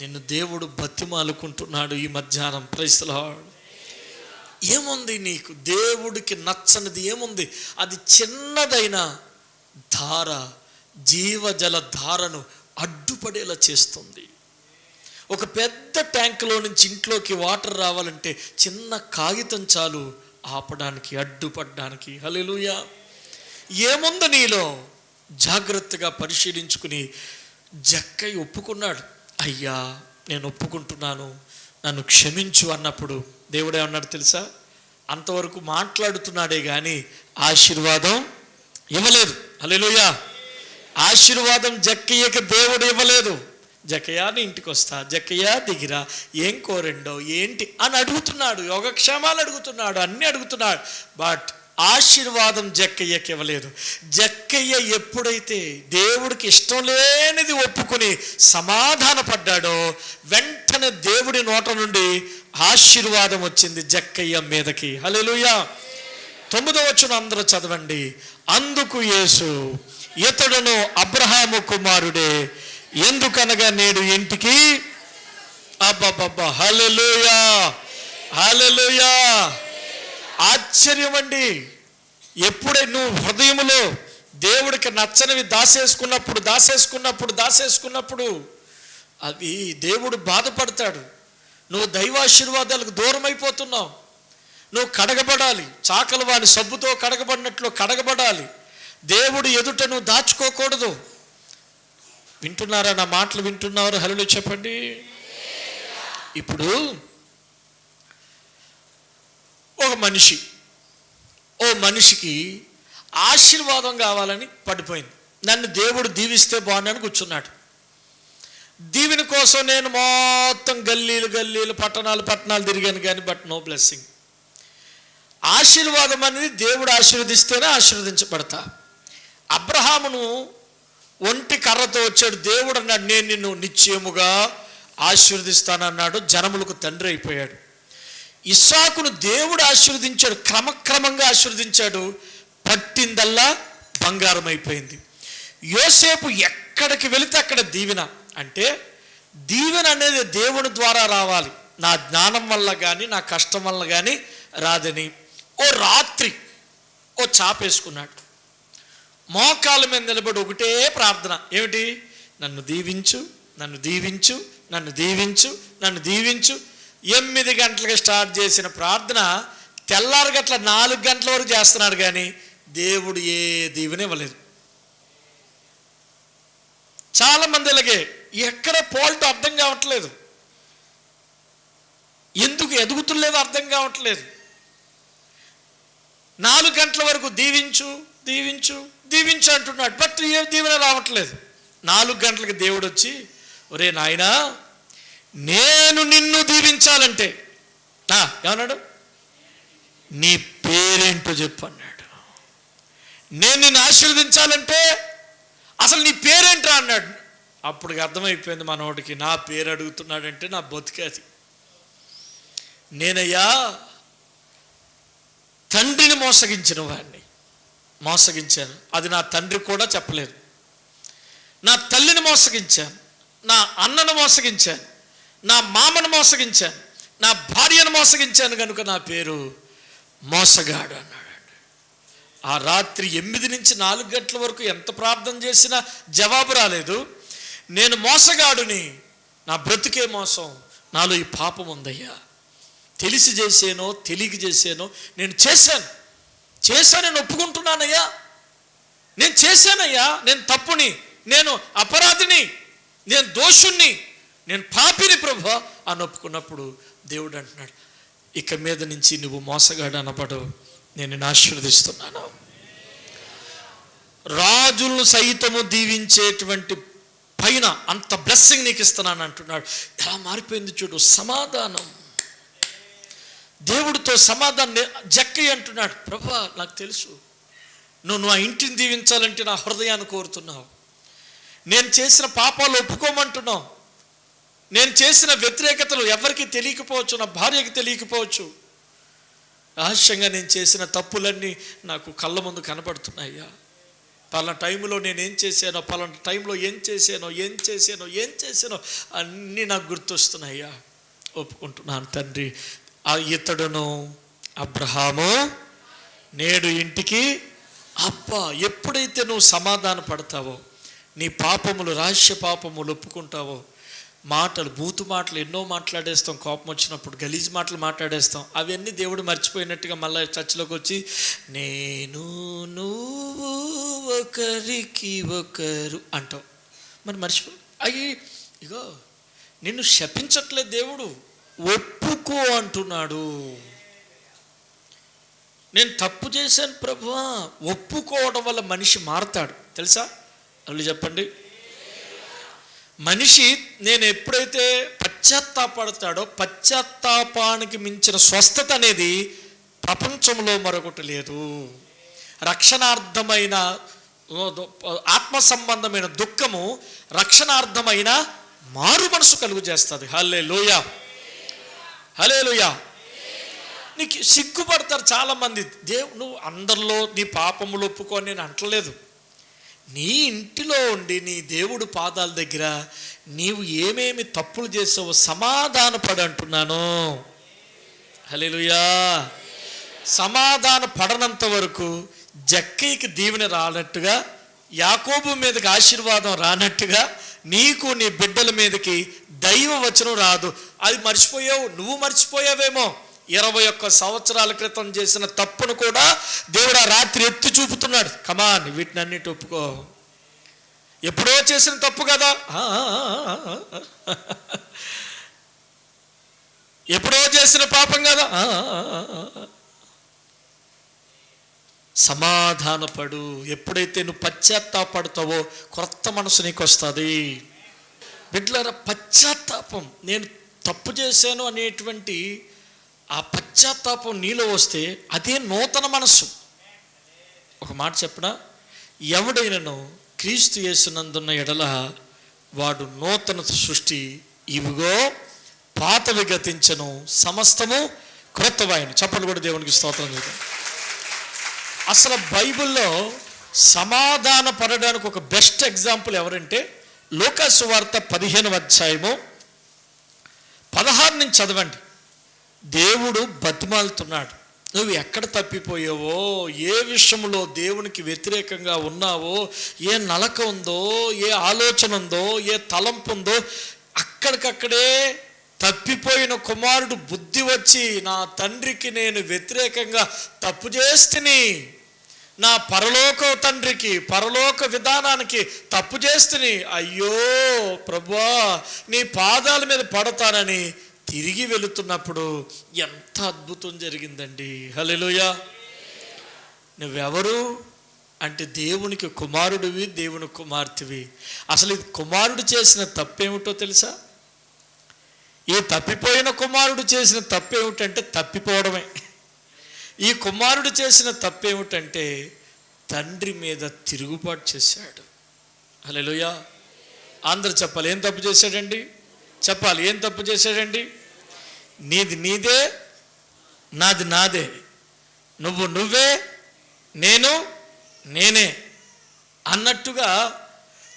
నిన్ను దేవుడు బతిమాలుకుంటున్నాడు ఈ మధ్యాహ్నం. Praise the Lord. ఏముంది నీకు? దేవుడికి నచ్చనిది ఏముంది? అది చిన్నదైన ధార జీవజల ధారను అడ్డుపడేలా చేస్తుంది. ఒక పెద్ద ట్యాంకులో నుంచి ఇంట్లోకి వాటర్ రావాలంటే చిన్న కాగితం చాలు ఆపడానికి, అడ్డుపడడానికి. హల్లెలూయా. ఏముంది నీలో? జాగ్రత్తగా పరిశీలించుకుని జక్కయ్య ఒప్పుకున్నాడు. అయ్యా నేను ఒప్పుకుంటున్నాను, నన్ను క్షమించు అన్నప్పుడు దేవుడు ఏమన్నాడు తెలుసా? అంతవరకు మాట్లాడుతున్నాడే కానీ ఆశీర్వాదం ఇవ్వలేదు. హల్లెలూయా. ఆశీర్వాదం జక్కయ్యకి దేవుడు ఇవ్వలేదు. జక్కయ్య నీ ఇంటికి వస్తా, జక్కయ్య దిగిరా, ఏం కోరండో ఏంటి అని అడుగుతున్నాడు, యోగక్షేమాలు అడుగుతున్నాడు, అన్నీ అడుగుతున్నాడు. బట్ ఆశీర్వాదం జక్కయ్యకి ఇవ్వలేదు. జక్కయ్య ఎప్పుడైతే దేవుడికి ఇష్టం లేనిది ఒప్పుకొని సమాధాన పడ్డాడో వెంటనే దేవుడి నోట నుండి ఆశీర్వాదం వచ్చింది జక్కయ్య మీదకి. హల్లెలూయా. 9వ వచనం అందరూ చదవండి. అందుకు యేసు, ఇతడును అబ్రహాము కుమారుడే, ఎందుకనగా నేడు ఇంటికి అబ్బబ్బబ్బా. హల్లెలూయా, హల్లెలూయా. ఆశ్చర్యం అండి. ఎప్పుడే నువ్వు హృదయంలో దేవుడికి నచ్చనివి దాసేసుకున్నప్పుడు అవి దేవుడు బాధపడతాడు. నువ్వు దైవాశీర్వాదాలకు దూరం అయిపోతున్నావు. నువ్వు కడగబడాలి, చాకలి వాని సబ్బుతో కడగబడినట్లు కడగబడాలి. దేవుడు ఎదుట నువ్వు దాచుకోకూడదు. వింటున్నారా? నా మాటలు వింటున్నారు? హల్లెలూయా చెప్పండి. ఇప్పుడు ఓ మనిషికి ఆశీర్వాదం కావాలని పడిపోయింది. నన్ను దేవుడు దీవిస్తే బాగున్నాను కూర్చున్నాడు. దీవెన కోసం నేను మొత్తం గల్లీలు పట్టణాలు తిరిగాను కానీ బట్ నో బ్లెస్సింగ్. ఆశీర్వాదం అనేది దేవుడు ఆశీర్వదిస్తేనే ఆశీర్వదించబడతా. అబ్రహామును ఒంటి కర్రతో వచ్చాడు. దేవుడు అన్నాడు, నేను నిన్ను నిశ్చయముగా ఆశీర్వదిస్తానన్నాడు. జనములకు తండ్రి అయిపోయాడు. ఇస్సాకును దేవుడు ఆశీర్వదించాడు, క్రమక్రమంగా ఆశీర్వదించాడు. పట్టిందల్లా బంగారం అయిపోయింది. యోసేపు ఎక్కడికి వెళితే అక్కడ దీవెన. అంటే దీవెన అనేది దేవుని ద్వారా రావాలి, నా జ్ఞానం వల్ల కానీ నా కష్టం వల్ల కానీ రాదని. ఓ రాత్రి ఓ చాపేసుకున్నాడు. మోకాళ్ళ మీద నిలబడి ఒకటే ప్రార్థన. ఏమిటి? నన్ను దీవించు, నన్ను దీవించు, నన్ను దీవించు, నన్ను దీవించు. 8 గంటలకు స్టార్ట్ చేసిన ప్రార్థన తెల్లారి గట్ల 4 గంటల వరకు చేస్తున్నాడు కానీ దేవుడు ఏ దీవెన ఇవ్వలేదు. చాలామంది ఇలాగే ఎక్కడ పోల్ట్ అర్థం కావట్లేదు, ఎందుకు ఎదుగుతులేదో అర్థం కావట్లేదు. 4 గంటల వరకు దీవించు దీవించు దీవించు అంటున్నాడు, బట్ ఏ దీవెన రావట్లేదు. 4 గంటలకు దేవుడు వచ్చి, ఒరే నాయనా నేను నిన్ను దీవించాలంటే ఏమన్నాడు? నీ పేరేంటో చెప్పు అన్నాడు. నేను నిన్ను ఆశీర్వదించాలంటే అసలు నీ పేరేంట్రా అన్నాడు. అప్పుడు అర్థమైపోయింది మనోడికి, నా పేరు అడుగుతున్నాడంటే నా బతికేది. నేనయ్యా తండ్రిని మోసగించిన వాడిని, మోసగించాను. అది నా తండ్రి కూడా చెప్పలేదు. నా తల్లిని మోసగించాను, నా అన్నను మోసగించాను, నా మామను మోసగించాను, నా భార్యను మోసగించాను, కనుక నా పేరు మోసగాడు అన్నాడు. ఆ రాత్రి 8 నుంచి 4 గంటల వరకు ఎంత ప్రార్థన చేసినా జవాబు రాలేదు. నేను మోసగాడుని, నా బ్రతుకే మోసం, నాలో ఈ పాపం ఉందయ్యా, తెలిసి చేసానో తెలియక చేసానో నేను చేశానని ఒప్పుకుంటున్నానయ్యా, నేను చేశానయ్యా, నేను తప్పుని, నేను అపరాధిని, నేను దోషుణ్ణి, నేను పాపిని ప్రభువా అని ఒప్పుకున్నప్పుడు దేవుడు అంటున్నాడు, ఇక మీద నుంచి నువ్వు మోసగాడు అనబడవు, నేను నిన్ను ఆశీర్వదిస్తున్నాను. రాజులను సైతము దీవించేటువంటి పైన అంత బ్లెస్సింగ్ నీకు ఇస్తున్నాను అంటున్నాడు. ఎలా మారిపోయింది చూడు. సమాధానం, దేవుడితో సమాధానం. జక్కయ్య అంటున్నాడు, ప్రభువా నాకు తెలుసు నువ్వు ఆ ఇంటిని దీవించాలంటే నా హృదయాన్ని కోరుతున్నావు, నేను చేసిన పాపాలు ఒప్పుకోమంటున్నావు, నేను చేసిన వ్యతిరేకతలు ఎవరికి తెలియకపోవచ్చు, నా భార్యకి తెలియకపోవచ్చు, రహస్యంగా నేను చేసిన తప్పులన్నీ నాకు కళ్ళ ముందు కనబడుతున్నాయ్యా. పలానా టైంలో నేనేం చేశానో, పలానా టైంలో ఏం చేశానో అన్నీ నాకు గుర్తొస్తున్నాయ్యా, ఒప్పుకుంటున్నాను తండ్రి. ఇతడును అబ్రహాము నేడు ఇంటికి అబ్బా. ఎప్పుడైతే నువ్వు సమాధాన పడతావో, నీ పాపములు రహస్య పాపములు ఒప్పుకుంటావో, మాటలు, బూతు మాటలు ఎన్నో మాట్లాడేస్తాం. కోపం వచ్చినప్పుడు గలీజ్ మాటలు మాట్లాడేస్తాం. అవన్నీ దేవుడు మర్చిపోయినట్టుగా మళ్ళీ చర్చిలోకి వచ్చి నేను నువ్వు ఒకరికి ఒకరు అంటావు. మరి మర్చిపో. అయ్యి ఇగో నిన్ను శపించట్లేదు దేవుడు, ఒప్పుకో అంటున్నాడు. నేను తప్పు చేశాను ప్రభువా, ఒప్పుకోవడం వల్ల మనిషి మారతాడు తెలుసా? వాళ్ళు చెప్పండి. మనిషి నేను ఎప్పుడైతే పశ్చాత్తాపడతాడో, పశ్చాత్తాపానికి మించిన స్వస్థత అనేది ప్రపంచంలో మరొకటి లేదు. రక్షణార్థమైన ఆత్మ సంబంధమైన దుఃఖము రక్షణార్థమైన మారు మనసు కలుగు చేస్తుంది. హల్లెలూయా, హల్లెలూయా. నీకు సిగ్గుపడతారు చాలామంది. నువ్వు అందరిలో నీ పాపములు ఒప్పుకో నేను అంటలేదు. నీ ఇంటిలో ఉండి నీ దేవుడు పాదాల దగ్గర నీవు ఏమేమి తప్పులు చేసావో సమాధానపడు అంటున్నాను. హల్లెలూయా. సమాధాన పడనంత వరకు జక్కయ్యకి దీవెన రానట్టుగా, యాకోబు మీదకి ఆశీర్వాదం రానట్టుగా నీకు నీ బిడ్డల మీదకి దైవ వచనం రాదు. అది మర్చిపోయావు, నువ్వు మర్చిపోయావేమో. 21 సంవత్సరాల క్రితం చేసిన తప్పును కూడా దేవుడు ఆ రాత్రి ఎత్తి చూపుతున్నాడు. కమాన్, వీటిని అన్నిటి ఒప్పుకో. ఎప్పుడో చేసిన తప్పు కదా, ఎప్పుడో చేసిన పాపం కదా. సమాధానపడు. ఎప్పుడైతే నువ్వు పశ్చాత్తాపడతావో క్రొత్త మనసు నీకు వస్తుంది. బిడ్డలారా, పశ్చాత్తాపం, నేను తప్పు చేశాను అనేటువంటి ఆ పశ్చాత్తాపం నీలో వస్తే అదే నూతన మనస్సు. ఒక మాట చెప్పనా, ఎవడైనను క్రీస్తు యేసునందున్న ఎడల వాడు నూతన సృష్టి, ఇవిగో పాతవి గతించను, సమస్తము క్రొత్తవాయను. చప్పట్లు కూడా దేవునికి స్తోత్రం చేద్దాం. అసలు బైబిల్లో సమాధాన పడడానికి ఒక బెస్ట్ ఎగ్జాంపుల్ ఎవరంటే లూకా సువార్త 15వ అధ్యాయము 16 నుంచి చదవండి. దేవుడు బతిమాలుతున్నాడు. నువ్వు ఎక్కడ తప్పిపోయావో, ఏ విషయంలో దేవునికి వ్యతిరేకంగా ఉన్నావో, ఏ నలక ఉందో, ఏ ఆలోచన ఉందో, ఏ తలంపు ఉందో, అక్కడికక్కడే తప్పిపోయిన కుమారుడు బుద్ధి వచ్చి, నా తండ్రికి నేను వ్యతిరేకంగా తప్పు చేస్తుని, నా పరలోక తండ్రికి పరలోక విధానానికి తప్పు చేస్తుని, అయ్యో ప్రభువా నీ పాదాల మీద పడతానని తిరిగి వెళుతున్నప్పుడు ఎంత అద్భుతం జరిగిందండి. హల్లెలూయా. నువ్వెవరు అంటే దేవునికి కుమారుడివి, దేవుని కుమార్తెవి. అసలు ఈ కుమారుడు చేసిన తప్పేమిటో తెలుసా? ఈ తప్పిపోయిన కుమారుడు చేసిన తప్పేమిటంటే తప్పిపోవడమే. ఈ కుమారుడు చేసిన తప్పేమిటంటే తండ్రి మీద తిరుగుబాటు చేశాడు. హల్లెలూయా. అందరూ చెప్పాలి, ఏం తప్పు చేశాడండి? చెప్పాలి, ఏం తప్పు చేశాడండి? నీది నీదే, నాది నాదే, నువ్వు నువ్వే, నేను నేనే అన్నట్టుగా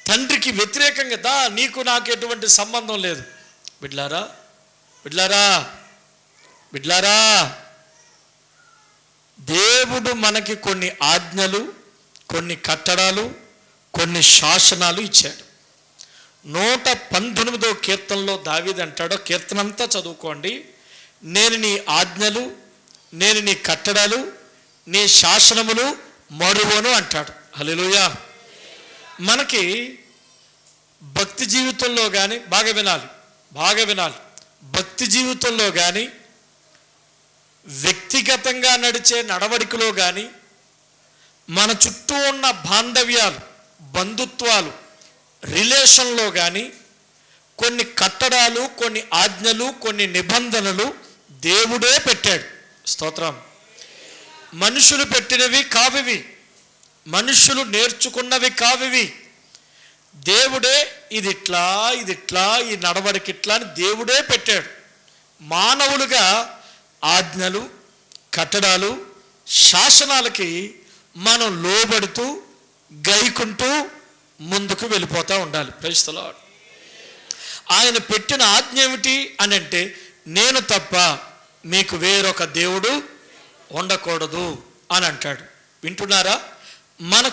తండ్రికి వ్యతిరేకంగా దా నీకు నాకు ఎటువంటి సంబంధం లేదు. బిడ్లారా బిడ్లారా బిడ్లారా, దేవుడు మనకి కొన్ని ఆజ్ఞలు, కొన్ని కట్టడాలు, కొన్ని శాసనాలు ఇచ్చాడు. 119వ కీర్తనలో దావీదు అంటాడో, కీర్తన అంతా చదువుకోండి, నేను నీ ఆజ్ఞలు, నేను నీ కట్టడాలు, నీ శాసనములు మరువను అంటాడు. హల్లెలూయా. మనకి భక్తి జీవితంలో కానీ, బాగా వినాలి, భక్తి జీవితంలో కానీ, వ్యక్తిగతంగా నడిచే నడవడికలో కానీ, మన చుట్టూ ఉన్న బాంధవ్యాలు, బంధుత్వాలు, రిలేషన్లో కానీ కొన్ని కట్టడాలు, కొన్ని ఆజ్ఞలు, కొన్ని నిబంధనలు దేవుడే పెట్టాడు. స్తోత్రం. మనుషులు పెట్టినవి కావివి, మనుషులు నేర్చుకున్నవి కావివి. దేవుడే ఇది ఇట్లా, ఇది ఇట్లా, ఈ నడవడికి ఇట్లా అని దేవుడే పెట్టాడు. మానవులుగా ఆజ్ఞలు, కట్టడాలు, శాసనాలకి మనం లోబడుతూ గైకుంటూ ముందుకు వెళ్ళిపోతూ ఉండాలి. Praise the Lord. ఆయన పెట్టిన ఆజ్ఞ ఏమిటి అని అంటే, నేను తప్ప మీకు వేరొక దేవుడు ఉండకూడదు అని అంటాడు. వింటున్నారా? మన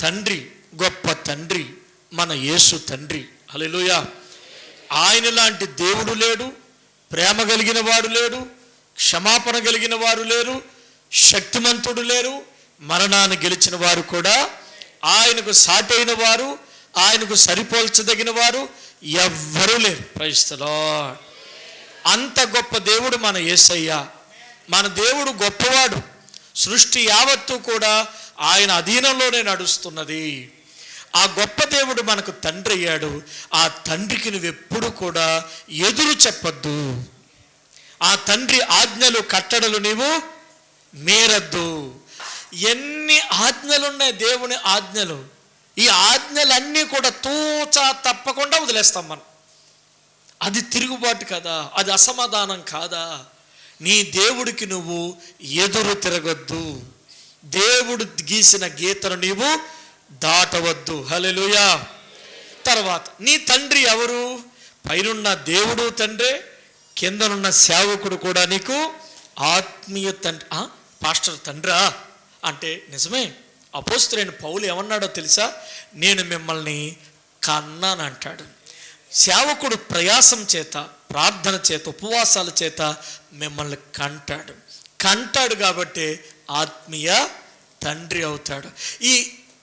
తండ్రి, గొప్ప తండ్రి, మన యేసు తండ్రి. హల్లెలూయా. ఆయన లాంటి దేవుడు లేడు, ప్రేమ కలిగిన వాడు లేడు, క్షమాపణ కలిగిన వారు లేరు, శక్తిమంతుడు లేరు, మరణాన్ని గెలిచిన వారు కూడా, ఆయనకు సాటైన వారు, ఆయనకు సరిపోల్చదగిన వారు ఎవ్వరూ లేరు. Praise the Lord. అంత గొప్ప దేవుడు మన యేసయ్య. మన దేవుడు గొప్పవాడు. సృష్టి యావత్తు కూడా ఆయన అధీనంలోనే నడుస్తున్నది. ఆ గొప్ప దేవుడు మనకు తండ్రి అయ్యాడు. ఆ తండ్రికి నువ్వెప్పుడు కూడా ఎదురు చెప్పొద్దు. ఆ తండ్రి ఆజ్ఞలు కట్టడలు నీవు మీరద్దు. ఎన్ని ఆజ్ఞలున్నాయి దేవుని ఆజ్ఞలు. ఈ ఆజ్ఞలన్నీ కూడా తూచా తప్పకుండా వదిలేస్తాం మనం. అది తిరుగుబాటు కదా, అది అసమాధానం కాదా? నీ దేవుడికి నువ్వు ఎదురు తిరగొద్దు. దేవుడు గీసిన గీతను నీవు దాటవద్దు. హల్లెలూయా. తర్వాత నీ తండ్రి ఎవరు? పైనున్న దేవుడు తండ్రే, కిందనున్న సేవకుడు కూడా నీకు ఆత్మీయ తండ్రి. పాస్టర్ తండ్రా అంటే నిజమే. అపోస్తలుడైన పౌలు ఏమన్నాడో తెలుసా? నేను మిమ్మల్ని కన్నాను అంటాడు. సేవకుడు ప్రయాసం చేత, ప్రార్థన చేత, ఉపవాసాల చేత మిమ్మల్ని కంటాడు కాబట్టి ఆత్మీయ తండ్రి అవుతాడు. ఈ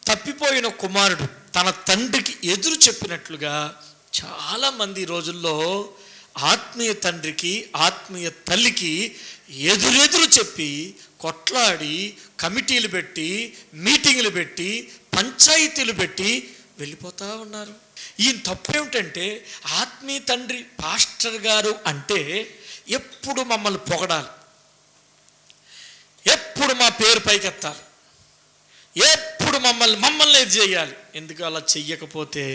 తప్పిపోయిన కుమారుడు తన తండ్రికి ఎదురు చెప్పినట్లుగా చాలామంది రోజుల్లో ఆత్మీయ తండ్రికి, ఆత్మీయ తల్లికి ఎదురెదురు చెప్పి కొట్లాడి, కమిటీలు పెట్టి, మీటింగులు పెట్టి, పంచాయతీలు పెట్టి వెళ్ళిపోతూ ఉన్నారు. ఈయన తప్పేమిటంటే, ఆత్మీయ తండ్రి పాస్టర్ గారు అంటే ఎప్పుడు మమ్మల్ని పొగడాలి, ఎప్పుడు మా పేరు పైకెత్తాలి, ఎప్పుడు మమ్మల్ని ఏది చేయాలి. ఎందుకు అలా చెయ్యకపోతే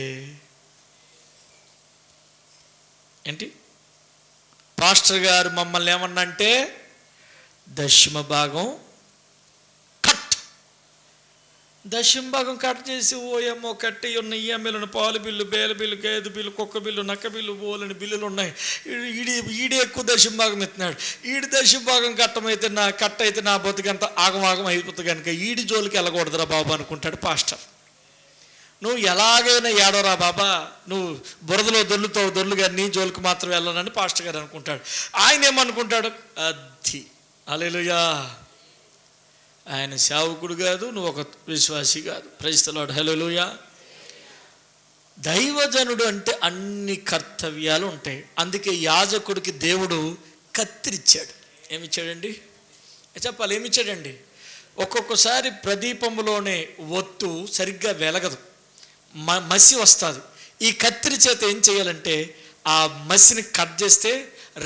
ఏంటి? పాస్టర్ గారు మమ్మల్ని ఏమన్నా అంటే దశమ భాగం కట్ చేసి ఓయమ్మో కట్టి ఉన్న ఈఎంఐలను, పాలు బిల్లు, బేల బిల్లు, గేదె బిల్లు, కుక్క బిల్లు, నక్క బిల్లు, బోలని బిల్లులు ఉన్నాయి. ఈడే ఎక్కువ దశమ భాగం ఎత్తున్నాడు. ఈడి దశమ భాగం కట్ అయితే నా బతుకంతా ఆగం అయిపోతుంది కనుక ఈడి జోలికి వెళ్ళకూడదురా బాబా అనుకుంటాడు పాస్టర్. నువ్వు ఎలాగైనా ఏడవరా బాబా, నువ్వు బురదలో దొర్లు గారు, నీ జోలికి మాత్రం వెళ్ళనని పాస్టర్ గారు అనుకుంటాడు. ఆయన ఏమనుకుంటాడు? అది హల్లెలూయా, ఆయన సేవకుడు కాదు, నువ్వు ఒక విశ్వాసి కాదు. Praise the Lord. హల్లెలూయా. దైవజనుడు అంటే అన్ని కర్తవ్యాలు ఉంటాయి. అందుకే యాజకుడికి దేవుడు కత్తిరిచ్చాడు. ఏమిచ్చాడండి? చెప్పాలి, ఏమిచ్చాడండి? ఒక్కొక్కసారి ప్రదీపములోనే ఒత్తు సరిగ్గా వెలగదు, మసి వస్తుంది. ఈ కత్తిరి చేత ఏం చేయాలంటే ఆ మసిని కట్ చేస్తే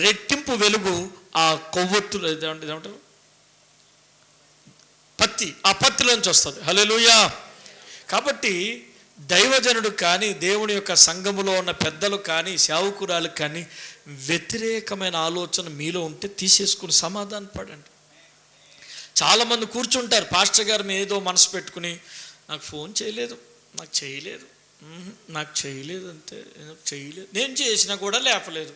రెట్టింపు వెలుగు ఆ కొవ్వొత్తులు ఏమంటారు, ఆ పత్తిలోంచి వస్తుంది. హల్లెలూయా. కాబట్టి దైవజనుడు కానీ, దేవుని యొక్క సంఘములో ఉన్న పెద్దలు కానీ, సేవకురాలు కానీ వ్యతిరేకమైన ఆలోచన మీలో ఉంటే తీసేసుకుని సమాధాన పడండి. చాలామంది కూర్చుంటారు, పాస్టర్ గారు మీద ఏదో మనసు పెట్టుకుని, నాకు ఫోన్ చేయలేదు, నాకు చేయలేదు అంతే, నేను చేసినా కూడా లేపలేదు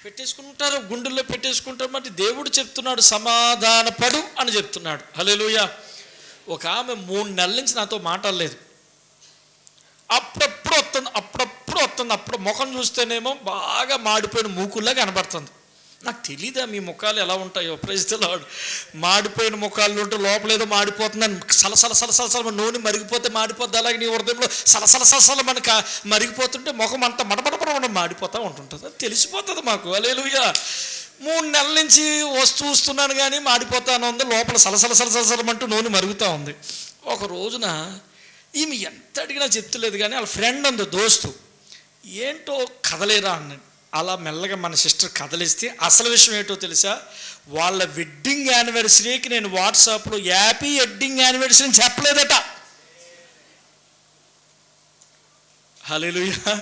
పెట్టేసుకుంటారు, గుండెల్లో పెట్టేసుకుంటారు. మరి దేవుడు చెప్తున్నాడు సమాధానపడు అని చెప్తున్నాడు. హల్లెలూయా. ఒక ఆమె 3 నెలల నుంచి నాతో మాట్లాడలేదు. అప్పుడప్పుడు వస్తుంది. అప్పుడు ముఖం చూస్తేనేమో బాగా మాడిపోయిన మూకుల్లా కనబడుతుంది. నాకు తెలీదా మీ ముఖాలు ఎలా ఉంటాయో? Praise the Lord. మాడిపోయిన ముఖాలు ఉంటే లోపలేదో మాడిపోతుందని సలసల నూనె మరిగిపోతే మాడిపోద్ది, అలాగే నీ హృదయంలో సలసల మనకు మరిగిపోతుంటే ముఖం అంతా మడమడపడ మాడిపోతూ ఉంటుంటుంది. అది తెలిసిపోతుంది మాకు. హల్లెలూయా. 3 నెలల నుంచి చూస్తున్నాను కానీ మాడిపోతాను ఉంది, లోపల సలసలమంటూ నూనె మరుగుతూ ఉంది. ఒక రోజున ఈమె ఎంత అడిగినా చెప్తలేదు కానీ వాళ్ళ ఫ్రెండ్ ఉంది, దోస్తు, ఏంటో కదలేరా అన్నాడు. అలా మెల్లగా మన సిస్టర్ కదలిస్తే అసలు విషయం ఏంటో తెలుసా? వాళ్ళ వెడ్డింగ్ యానివర్సరీకి నేను వాట్సాప్లో హ్యాపీ వెడ్డింగ్ యానివర్సరీ అని చెప్పలేదట. హల్లెలూయా.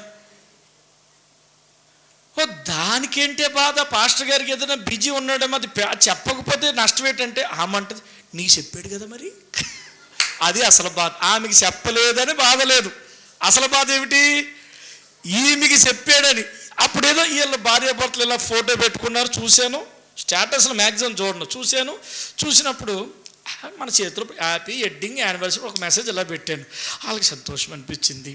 దానికేంటే బాధ? పాస్టర్ గారికి ఏదైనా బిజీ ఉన్నాడేమో, అది చెప్పకపోతే నష్టం ఏంటంటే ఆమంటది, నీకు చెప్పాడు కదా మరి. అది అసలు బాధ. ఆమెకి చెప్పలేదని బాధ లేదు. అసలు బాధ ఏమిటి? ఈమెకి చెప్పాడని. అప్పుడేదో వీళ్ళ భార్యాభర్తలు ఇలా ఫోటో పెట్టుకున్నారు, చూశాను. స్టేటస్లో మ్యాక్సిమం చూడను, చూసినప్పుడు మన చేతిలో హ్యాపీ వెడ్డింగ్ యానివర్సరీ ఒక మెసేజ్ ఇలా పెట్టాను. వాళ్ళకి సంతోషం అనిపించింది.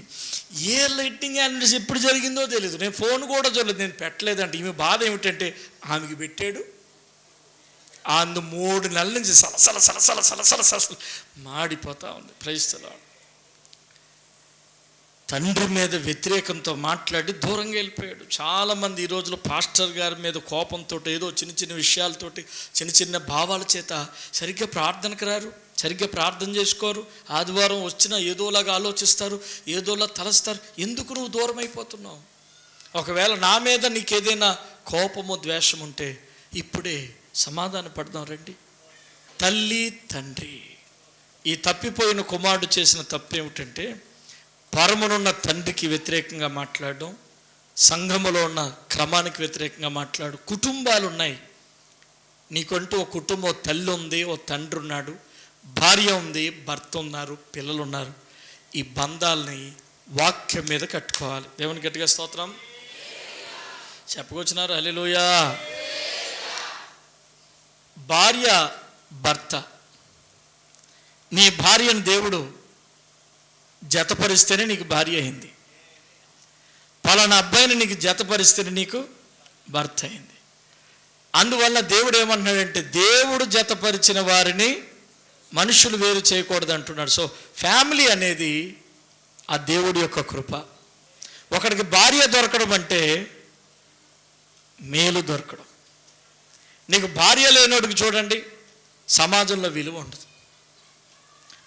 ఏ వెడ్డింగ్ యానివర్సరీ ఎప్పుడు జరిగిందో తెలియదు, నేను ఫోన్ కూడా చూడలేదు, నేను పెట్టలేదంటే. ఈమె బాధ ఏమిటంటే ఆమెకి పెట్టాడు, అందు 3 నెలల నుంచి సలసల సలసల సలసల సలసల మాడిపోతా ఉంది. Praise the Lord. తండ్రి మీద వ్యతిరేకంతో మాట్లాడి దూరంగా వెళ్ళిపోయాడు. చాలామంది ఈ రోజులో పాస్టర్ గారి మీద కోపంతో ఏదో చిన్న చిన్న విషయాలతోటి చిన్న చిన్న భావాల చేత సరిగ్గా ప్రార్థనకు రారు, సరిగ్గా ప్రార్థన చేసుకోరు. ఆదివారం వచ్చినా ఏదోలాగా ఆలోచిస్తారు, ఏదోలా తలస్తారు. ఎందుకు నువ్వు దూరం అయిపోతున్నావు? ఒకవేళ నా మీద నీకేదైనా కోపము ద్వేషం ఉంటే ఇప్పుడే సమాధాన పడదాం రండి. తల్లి తండ్రి, ఈ తప్పిపోయిన కుమారుడు చేసిన తప్పు ఏమిటంటే పరమునున్న తండ్రికి వ్యతిరేకంగా మాట్లాడడం, సంఘములో ఉన్న క్రమానికి వ్యతిరేకంగా మాట్లాడు. కుటుంబాలు ఉన్నాయి, నీకంటూ ఒక కుటుంబం, ఓ తల్లి ఉంది, ఓ తండ్రి ఉన్నాడు, భార్య ఉంది, భర్త ఉన్నారు, పిల్లలు ఉన్నారు. ఈ బంధాలని వాక్యం మీద కట్టుకోవాలి. దేవుని గట్టిగా స్తోత్రం చెప్పుకొచ్చినారు. హల్లెలూయా. భార్య భర్త, నీ భార్యను దేవుడు జతపరిస్తేనే నీకు భార్య అయింది. పలానా అబ్బాయిని నీకు జతపరిస్తేనే నీకు భర్త అయింది. అందువల్ల దేవుడు ఏమంటున్నాడంటే దేవుడు జతపరిచిన వారిని మనుషులు వేరు చేయకూడదు అంటున్నాడు. సో ఫ్యామిలీ అనేది ఆ దేవుడి యొక్క కృప. ఒకడికి భార్య దొరకడం అంటే మేలు దొరకడం. నీకు భార్య లేనోడికి చూడండి సమాజంలో విలువ ఉండదు.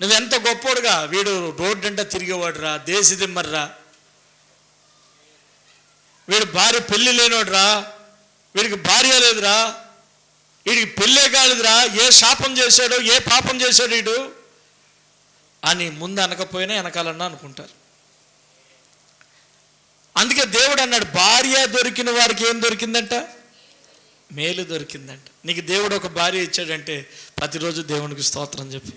నువ్వెంత గొప్పోడుగా, వీడు రోడ్డు అంటే తిరిగేవాడురా, దేశ దిమ్మర్రా, వీడు భార్య పెళ్ళి లేనోడురా, వీడికి భార్య లేదురా, వీడికి పెళ్ళే కాలేదురా, ఏ శాపం చేశాడో ఏ పాపం చేశాడు వీడు అని ముందు అనకపోయినా వెనకాలన్నా అనుకుంటారు. అందుకే దేవుడు అన్నాడు భార్య దొరికిన వారికి ఏం దొరికిందంట? మేలు దొరికిందంట. నీకు దేవుడు ఒక భార్య ఇచ్చాడంటే ప్రతిరోజు దేవునికి స్తోత్రం చెప్పు.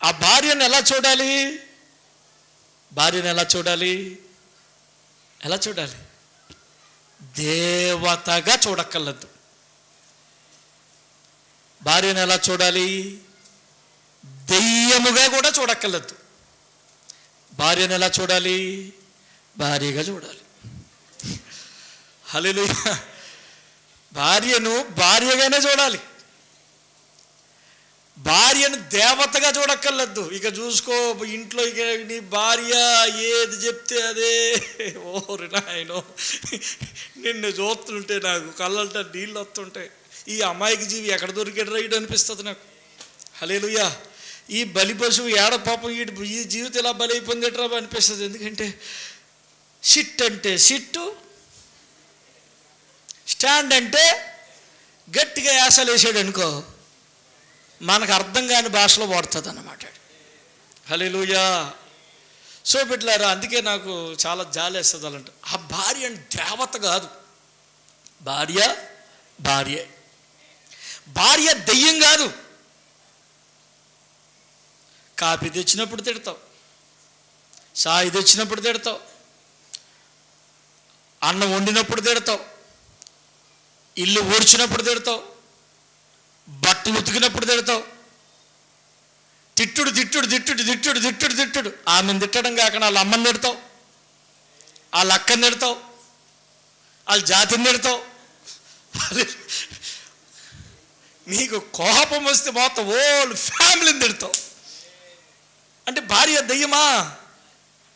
ఆ భార్యను ఎలా చూడాలి? భార్యను ఎలా చూడాలి? ఎలా చూడాలి? దేవతగా చూడక్కర్లేదు. భార్యను ఎలా చూడాలి? దెయ్యముగా కూడా చూడక్కర్లేదు. భార్యను ఎలా చూడాలి? భార్యగా చూడాలి. హల్లెలూయా. భార్యను భార్యగానే చూడాలి. భార్యను దేవతగా చూడక్కర్లేదు. ఇక చూసుకో ఇంట్లో, ఇక నీ భార్య ఏది చెప్తే అదే. ఓరి నాయనో, నిన్ను చూస్తుంటే నాకు కళ్ళంట నీళ్ళు వస్తుంటాయి. ఈ అమాయక జీవి ఎక్కడ దొరికాడు రైడ్ అనిపిస్తుంది నాకు. హల్లెలూయా. ఈ బలి పశువు ఏడ పాపం ఈ జీవితం ఇలా బలి అయిపోయిందేట్రా అనిపిస్తుంది. ఎందుకంటే సిట్ అంటే సిట్టు, స్టాండ్ అంటే గట్టిగా యాసలు వేసాడు అనుకో, మనకు అర్థం కాని భాషలో వాడుతుంది అన్నమాట. హల్లెలూయా. సో బిడ్డలారా, అందుకే నాకు చాలా జాలి వేస్తుంది. అలాంటి ఆ భార్య అంటే దేవత కాదు. భార్య భార్యే. భార్య దెయ్యం కాదు. కాఫీ తెచ్చినప్పుడు తిడతావు, సాయి తెచ్చినప్పుడు తిడతావు, అన్నం వండినప్పుడు తిడతావు, ఇల్లు ఊడ్చినప్పుడు తిడతావు, బట్టలు ఉతికినప్పుడు తిడతావు. తిట్టుడు తిట్టుడు తిట్టుడు తిట్టుడు తిట్టుడు తిట్టుడు. ఆమెను తిట్టడం కాకుండా వాళ్ళ అమ్మని తిడతావు, వాళ్ళ అక్కని తిడతావు, వాళ్ళ జాతిని తిడతావు. నీకు కోపం వస్తే మొత్తం ఓల్డ్ ఫ్యామిలీని తిడతావు. అంటే భార్య దెయ్యమా?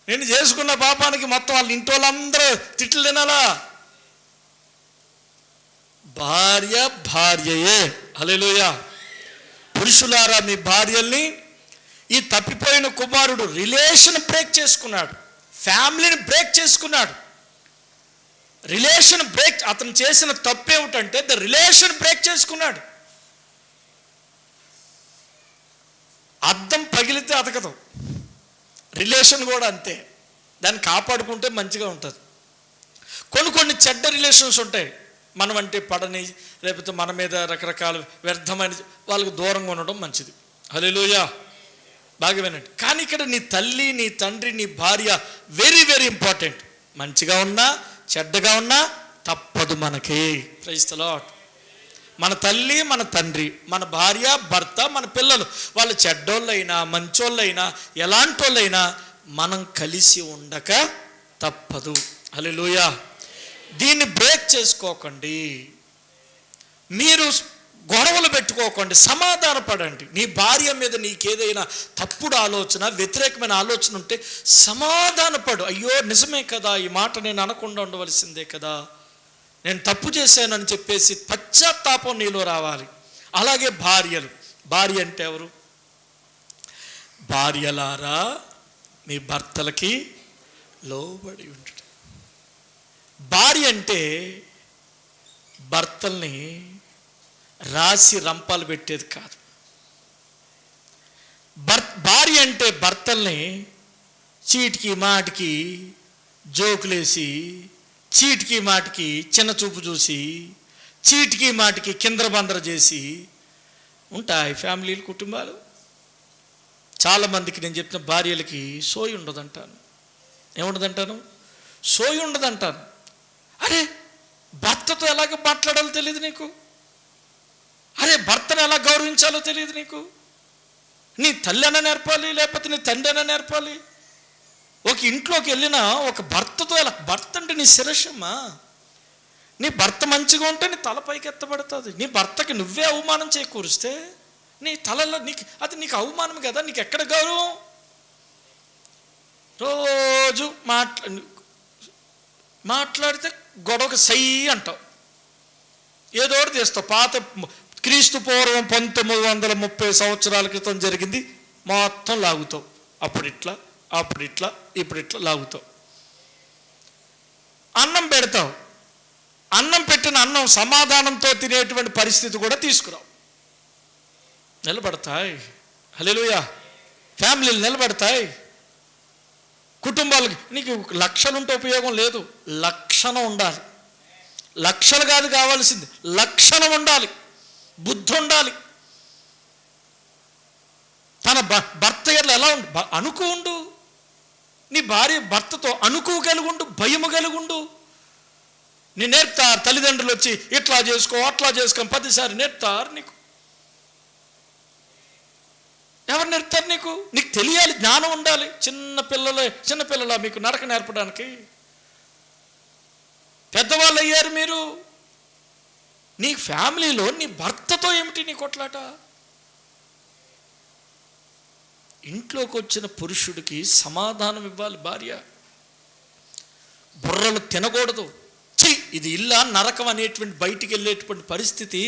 నేను చేసుకున్న పాపానికి మొత్తం వాళ్ళ ఇంటి వాళ్ళందరూ తిట్లు తినాలా? భార్య భార్యయే. హల్లెలూయా. పురుషులారా, మీ భార్యల్ని, ఈ తప్పిపోయిన కుమారుడు రిలేషన్ బ్రేక్ చేసుకున్నాడు, ఫ్యామిలీని బ్రేక్ చేసుకున్నాడు. రిలేషన్ బ్రేక్, అతను చేసిన తప్పు ఏమిటంటే ద రిలేషన్ బ్రేక్ చేసుకున్నాడు. అద్దం పగిలితే అతకదు, రిలేషన్ కూడా అంతే. దాన్ని కాపాడుకుంటే మంచిగా ఉంటుంది. కొన్ని చెడ్డ రిలేషన్స్ ఉంటాయి, మనం అంటే పడని, లేకపోతే మన మీద రకరకాల వ్యర్థమైన వాళ్ళకి దూరంగా ఉండడం మంచిది. హల్లెలూయా. బాగా వినండి. కానీ ఇక్కడ నీ తల్లి, నీ తండ్రి, నీ భార్య వెరీ వెరీ ఇంపార్టెంట్. మంచిగా ఉన్నా చెడ్డగా ఉన్నా తప్పదు మనకి. Praise the Lord. మన తల్లి, మన తండ్రి, మన భార్య, భర్త, మన పిల్లలు, వాళ్ళు చెడ్డోళ్ళైనా మంచోళ్ళైనా ఎలాంటి వాళ్ళైనా మనం కలిసి ఉండక తప్పదు. హల్లెలూయా. దీన్ని బ్రేక్ చేసుకోకండి. మీరు గొడవలు పెట్టుకోకండి, సమాధాన పడండి. నీ భార్య మీద నీకేదైనా తప్పుడు ఆలోచన, వ్యతిరేకమైన ఆలోచన ఉంటే సమాధాన పడు. అయ్యో నిజమే కదా, ఈ మాట నేను అనకుండా ఉండవలసిందే కదా, నేను తప్పు చేశానని చెప్పేసి పశ్చాత్తాపం నీలో రావాలి. అలాగే భార్య అంటే ఎవరు? భార్యలారా మీ భర్తలకి లోబడి ఉంటాడు. భార్య అంటే భర్తల్ని రాసి రంపాలు పెట్టేది కాదు. భార్య అంటే భర్తల్ని చీటికి మాటికి జోకులేసి, చీటికి మాటికి చిన్న చూపు చూసి, చీటికి మాటికి కిందరబందర చేసి ఉంటాయి ఫ్యామిలీలు, కుటుంబాలు. చాలామందికి నేను చెప్పిన భార్యలకి సోయి ఉండదంటాను. ఏముండదంటాను? సోయి ఉండదంటాను. అరే భర్తతో ఎలాగ మాట్లాడాలో తెలియదు నీకు. అరే భర్తను ఎలా గౌరవించాలో తెలియదు నీకు. నీ తల్లి అయినా నేర్పాలి, లేకపోతే నీ తండ్రి అయినా నేర్పాలి. ఒక ఇంట్లోకి వెళ్ళినా ఒక భర్తతో ఎలా, భర్త అంటే నీ శిరస్సమ్మా. నీ భర్త మంచిగా ఉంటే నీ తల పైకి ఎత్తబడుతుంది. నీ భర్తకి నువ్వే అవమానం చేకూరిస్తే నీ తలలో అది నీకు అవమానం కదా, నీకు ఎక్కడ గౌరవం? రోజు మాట్లాడితే గొడవకు సై అంటావు, ఏదో ఒకటి తీస్తావు. పాత క్రీస్తు పూర్వం 1930 సంవత్సరాల క్రితం జరిగింది మొత్తం లాగుతావు. అప్పుడు ఇట్లా ఇప్పుడు ఇట్లా లాగుతావు. అన్నం పెడతావు, అన్నం పెట్టిన అన్నం సమాధానంతో తినేటువంటి పరిస్థితి కూడా తీసుకురావు. నిలబడతాయి. హల్లెలూయా. ఫ్యామిలీలు నిలబడతాయి. కుటుంబాలకి నీకు లక్షలు ఉంటే ఉపయోగం లేదు, లక్షణం ఉండాలి. లక్షలు కాదు కావాల్సింది, లక్షణం ఉండాలి, బుద్ధి ఉండాలి. తన భర్త ఎలా ఉండు, అణుకు ఉండు. నీ భార్య భర్తతో అణుకు కలిగి ఉండు, భయము కలిగి ఉండు. నీ నేర్పుతారు తల్లిదండ్రులు వచ్చి ఇట్లా చేసుకో అట్లా చేసుకో 10 నేర్పుతారు నీకు. ఎవరు నేర్పుతారు నీకు? నీకు తెలియాలి, జ్ఞానం ఉండాలి. చిన్నపిల్లల మీకు నడక నేర్పడానికి పెద్దవాళ్ళు అయ్యారు మీరు. నీ ఫ్యామిలీలో నీ భర్తతో ఏమిటి నీ కొట్లాట? ఇంట్లోకి వచ్చిన పురుషుడికి సమాధానం ఇవ్వాలి భార్య. బుర్రలు తినకూడదు. ఇది ఇల్లా నరకం అనేటువంటి బయటికి వెళ్ళేటువంటి పరిస్థితి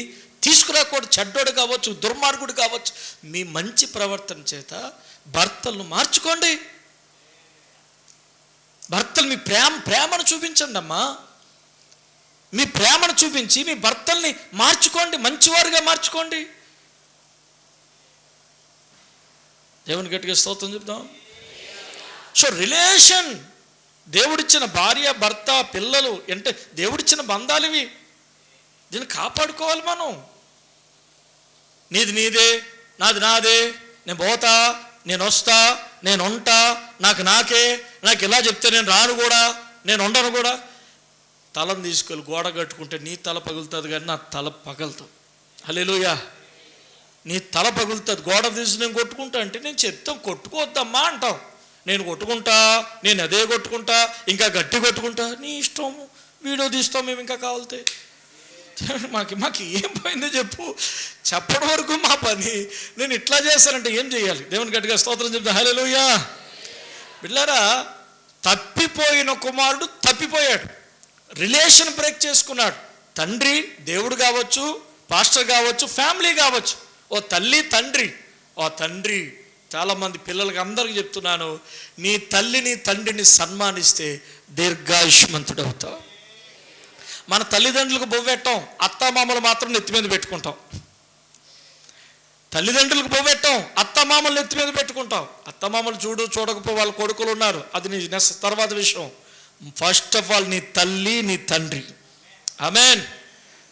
తీసుకురాకూడదు. చెడ్డోడు కావచ్చు, దుర్మార్గుడు కావచ్చు. మీ మంచి ప్రవర్తన చేత భర్తలను మార్చుకోండి. భర్తలు మీ ప్రేమను చూపించండి అమ్మా. మీ ప్రేమను చూపించి మీ భర్తల్ని మార్చుకోండి, మంచివారుగా మార్చుకోండి. దేవుని గట్టిగా స్తోత్రం చెప్తాం. సో రిలేషన్, దేవుడిచ్చిన భార్య, భర్త, పిల్లలు అంటే దేవుడిచ్చిన బంధాలు ఇవి. దీన్ని కాపాడుకోవాలి మనం. నీది నీదే, నాది నాదే, నేను పోతా, నేను వస్తా, నేను ఉంటా, నాకు ఇలా చెప్తే నేను రాను కూడా, నేను ఉండను కూడా. తలను తీసుకెళ్ళి గోడ కట్టుకుంటే నీ తల పగులుతుంది కానీ నా తల పగలుతుంది. హల్లెలూయా. నీ తల పగులుతుంది. గోడ తీసి నేను కొట్టుకుంటా అంటే నేను చెప్తాం కొట్టుకోవద్దమ్మా అంటావు. నేను కొట్టుకుంటా, నేను అదే కొట్టుకుంటా, ఇంకా గట్టి కొట్టుకుంటా. నీ ఇష్టం. వీడియో తీస్తాం మేము ఇంకా కావాలితే. మాకు ఏం పోయిందో చెప్పడం వరకు మా పని. నేను ఇట్లా చేస్తానంటే ఏం చేయాలి? దేవుని గట్టిగా స్తోత్రం చెప్తా. హల్లెలూయా. బిడ్డలారా, తప్పిపోయిన కుమారుడు తప్పిపోయాడు, రిలేషన్ బ్రేక్ చేసుకున్నాడు. తండ్రి దేవుడు కావచ్చు, పాస్టర్ కావచ్చు, ఫ్యామిలీ కావచ్చు. ఓ తల్లి తండ్రి చాలామంది పిల్లలకి అందరికీ చెప్తున్నాను, నీ తల్లిని తండ్రిని సన్మానిస్తే దీర్ఘాయుష్మంతుడు అవుతావు. మన తల్లిదండ్రులకు బొవ్వెట్టాం, అత్తామామలు మాత్రం నెత్తి మీద పెట్టుకుంటాం. తల్లిదండ్రులకు బొవ్వెట్టాం, అత్తమామలు నెత్తి మీద పెట్టుకుంటాం. అత్తమామలు చూడకపో వాళ్ళ కొడుకులు ఉన్నారు, అది నీ తర్వాత విషయం. ఫస్ట్ ఆఫ్ ఆల్ నీ తల్లి నీ తండ్రి. ఆమేన్.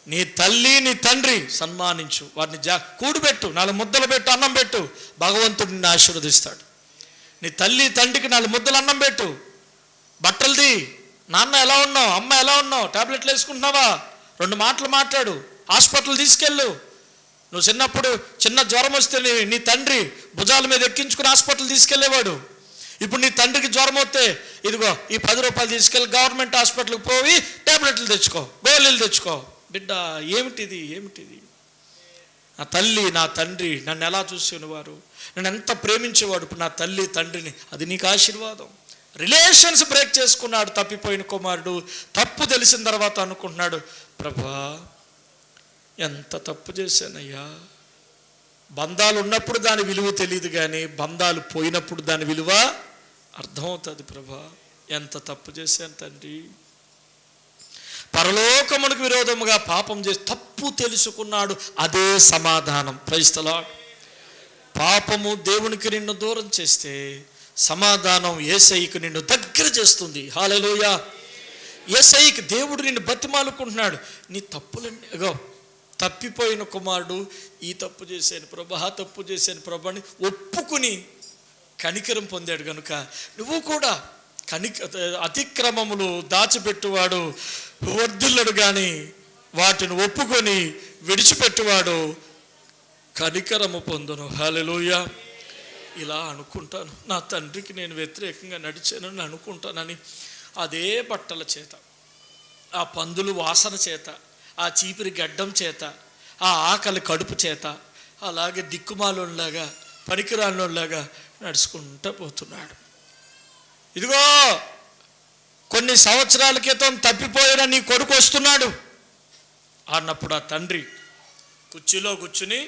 నీ తల్లి నీ తండ్రి సన్మానించు, వారిని కూడిపెట్టు, 4 ముద్దలు పెట్టు, అన్నం పెట్టు, భగవంతుడు నిన్ను ఆశీర్వదిస్తాడు. నీ తల్లి తండ్రికి 4 ముద్దలు అన్నం పెట్టు, బట్టలది. నాన్న ఎలా ఉన్నావు, అమ్మ ఎలా ఉన్నావు, టాబ్లెట్లు వేసుకుంటున్నావా, 2 మాటలు మాట్లాడు. హాస్పిటల్ తీసుకెళ్ళు. నువ్వు చిన్నప్పుడు చిన్న జ్వరం వస్తే నీ తండ్రి భుజాల మీద ఎక్కించుకుని హాస్పిటల్ తీసుకెళ్ళేవాడు. ఇప్పుడు నీ తండ్రికి జ్వరం వస్తే ఇదిగో ఈ 10 రూపాయలు తీసుకెళ్ళి గవర్నమెంట్ హాస్పిటల్కి పోయి ట్యాబ్లెట్లు తెచ్చుకో, గోళీలు తెచ్చుకో. బిడ్డ, ఏమిటిది? నా తల్లి నా తండ్రి నన్ను ఎలా చూసేవారు, నన్ను ఎంత ప్రేమించేవాడు. ఇప్పుడు నా తల్లి తండ్రిని, అది నీకు ఆశీర్వాదం. రిలేషన్స్ బ్రేక్ చేసుకున్నాడు తప్పిపోయిన కుమారుడు. తప్పు తెలిసిన తర్వాత అనుకుంటున్నాడు, ప్రభా ఎంత తప్పు చేశానయ్యా. బంధాలు ఉన్నప్పుడు దాని విలువ తెలియదు, కానీ బంధాలు పోయినప్పుడు దాని విలువ అర్థమవుతుంది. ప్రభా ఎంత తప్పు చేశాను తండ్రి. పరలోకమునకు విరోధముగా పాపం చేసి తప్పు తెలుసుకున్నాడు. అదే సమాధానం. Praise the Lord. పాపము దేవునికి నిన్ను దూరం చేస్తే సమాధానం యేసయ్యకు నిన్ను దగ్గర చేస్తుంది. హల్లెలూయా. యేసయ్యకి దేవుడు నిన్ను బతిమాలుకుంటున్నాడు. నీ తప్పులన్నీ తప్పిపోయిన కుమారుడు ఈ తప్పు చేశాను ప్రభా, ఆ తప్పు చేశాను ప్రభా అని ఒప్పుకుని కనికరం పొందాడు కనుక నువ్వు కూడా అతిక్రమములు దాచిపెట్టువాడు వర్ధిల్లడు, కానీ వాటిని ఒప్పుకొని విడిచిపెట్టువాడు కనికరము పొందును. హల్లెలూయా. ఇలా అనుకుంటాను, నా తండ్రికి నేను వ్యతిరేకంగా నడిచానని అనుకుంటానని అదే బట్టల చేత, ఆ పందులు వాసన చేత, ఆ చీపిరి గడ్డం చేత, ఆ ఆకలి కడుపు చేత అలాగే దిక్కుమాలోలాగా పనికిరాలోలాగా నడుచుకుంటూ పోతున్నాడు. ఇదిగో కొన్ని సంవత్సరాల క్రితం తప్పిపోయిన నీ కొడుకు వస్తున్నాడు అన్నప్పుడు ఆ తండ్రి కుర్చీలో కూర్చుని,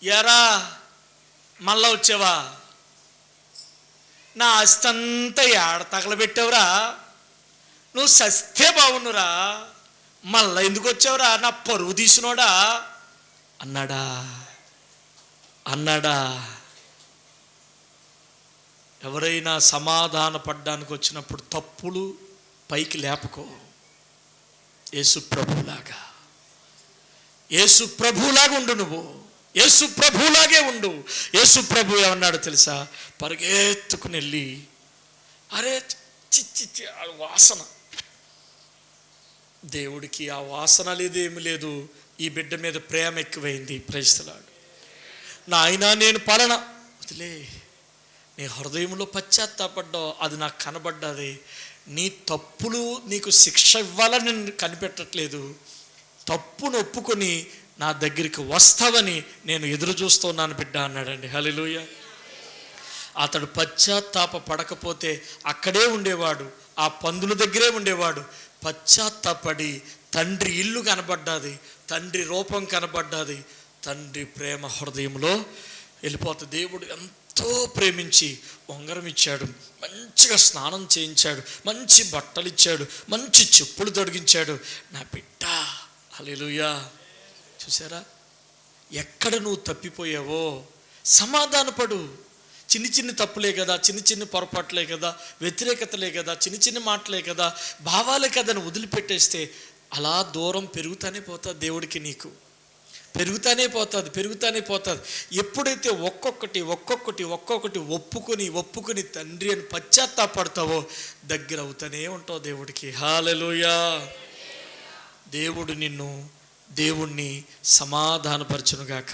ఎరా మళ్ళా వచ్చావా, నా ఆస్తి అంతా ఏడ తగలబెట్టావురా, నువ్వు సస్తే బాగున్నురా, మళ్ళా ఎందుకు వచ్చావురా, నా పరువు తీసినోడా అన్నాడా. ఎవరైనా సమాధాన పడ్డానికి వచ్చినప్పుడు తప్పులు పైకి లేపకో. యేసు ప్రభులాగా ఉండు. నువ్వు యేసు ప్రభులాగే ఉండు. యేసు ప్రభు ఏమన్నాడు తెలుసా? పరిగెత్తుకుని వెళ్ళి, అరే చిచ్చి ఆ వాసన, దేవుడికి ఆ వాసన లేదు, ఏమి లేదు, ఈ బిడ్డ మీద ప్రేమ ఎక్కువైంది. Praise the Lord. నాయనా నేను పలన వదిలే, నీ హృదయంలో పశ్చాత్తాపడ్డావు, అది నాకు కనబడ్డది. నీ తప్పులు నీకు శిక్ష ఇవ్వాలని నేను కనిపెట్టట్లేదు, తప్పును ఒప్పుకొని నా దగ్గరికి వస్తావని నేను ఎదురు చూస్తున్నాను బిడ్డ అన్నాడండి. హల్లెలూయా. అతడు పశ్చాత్తాప పడకపోతే అక్కడే ఉండేవాడు, ఆ పందుల దగ్గరే ఉండేవాడు. పశ్చాత్తాపడి తండ్రి ఇల్లు కనబడ్డాది, తండ్రి రూపం కనబడ్డాది, తండ్రి ప్రేమ హృదయంలో వెళ్ళిపోతుంది. దేవుడు ఎంతో ప్రేమించి ఉంగరం ఇచ్చాడు, మంచిగా స్నానం చేయించాడు, మంచి బట్టలు ఇచ్చాడు, మంచి చెప్పులు తొడిగించాడు. నా బిడ్డ, హల్లెలూయా. చూసారా, ఎక్కడ నువ్వు తప్పిపోయావో సమాధానపడు. చిన్ని తప్పులే కదా, చిన్ని పొరపాట్లే కదా, వ్యతిరేకతలే కదా, చిన్న మాటలే కదా, భావాలే కదా అని వదిలిపెట్టేస్తే అలా దూరం పెరుగుతానే పోతుంది. దేవుడికి నీకు పెరుగుతానే పోతుంది. ఎప్పుడైతే ఒక్కొక్కటి ఒప్పుకొని తండ్రి అని పశ్చాత్తాపడతావో దగ్గర అవుతానే ఉంటావు దేవుడికి. హల్లెలూయా. దేవుణ్ణి సమాధానపరచునుగాక.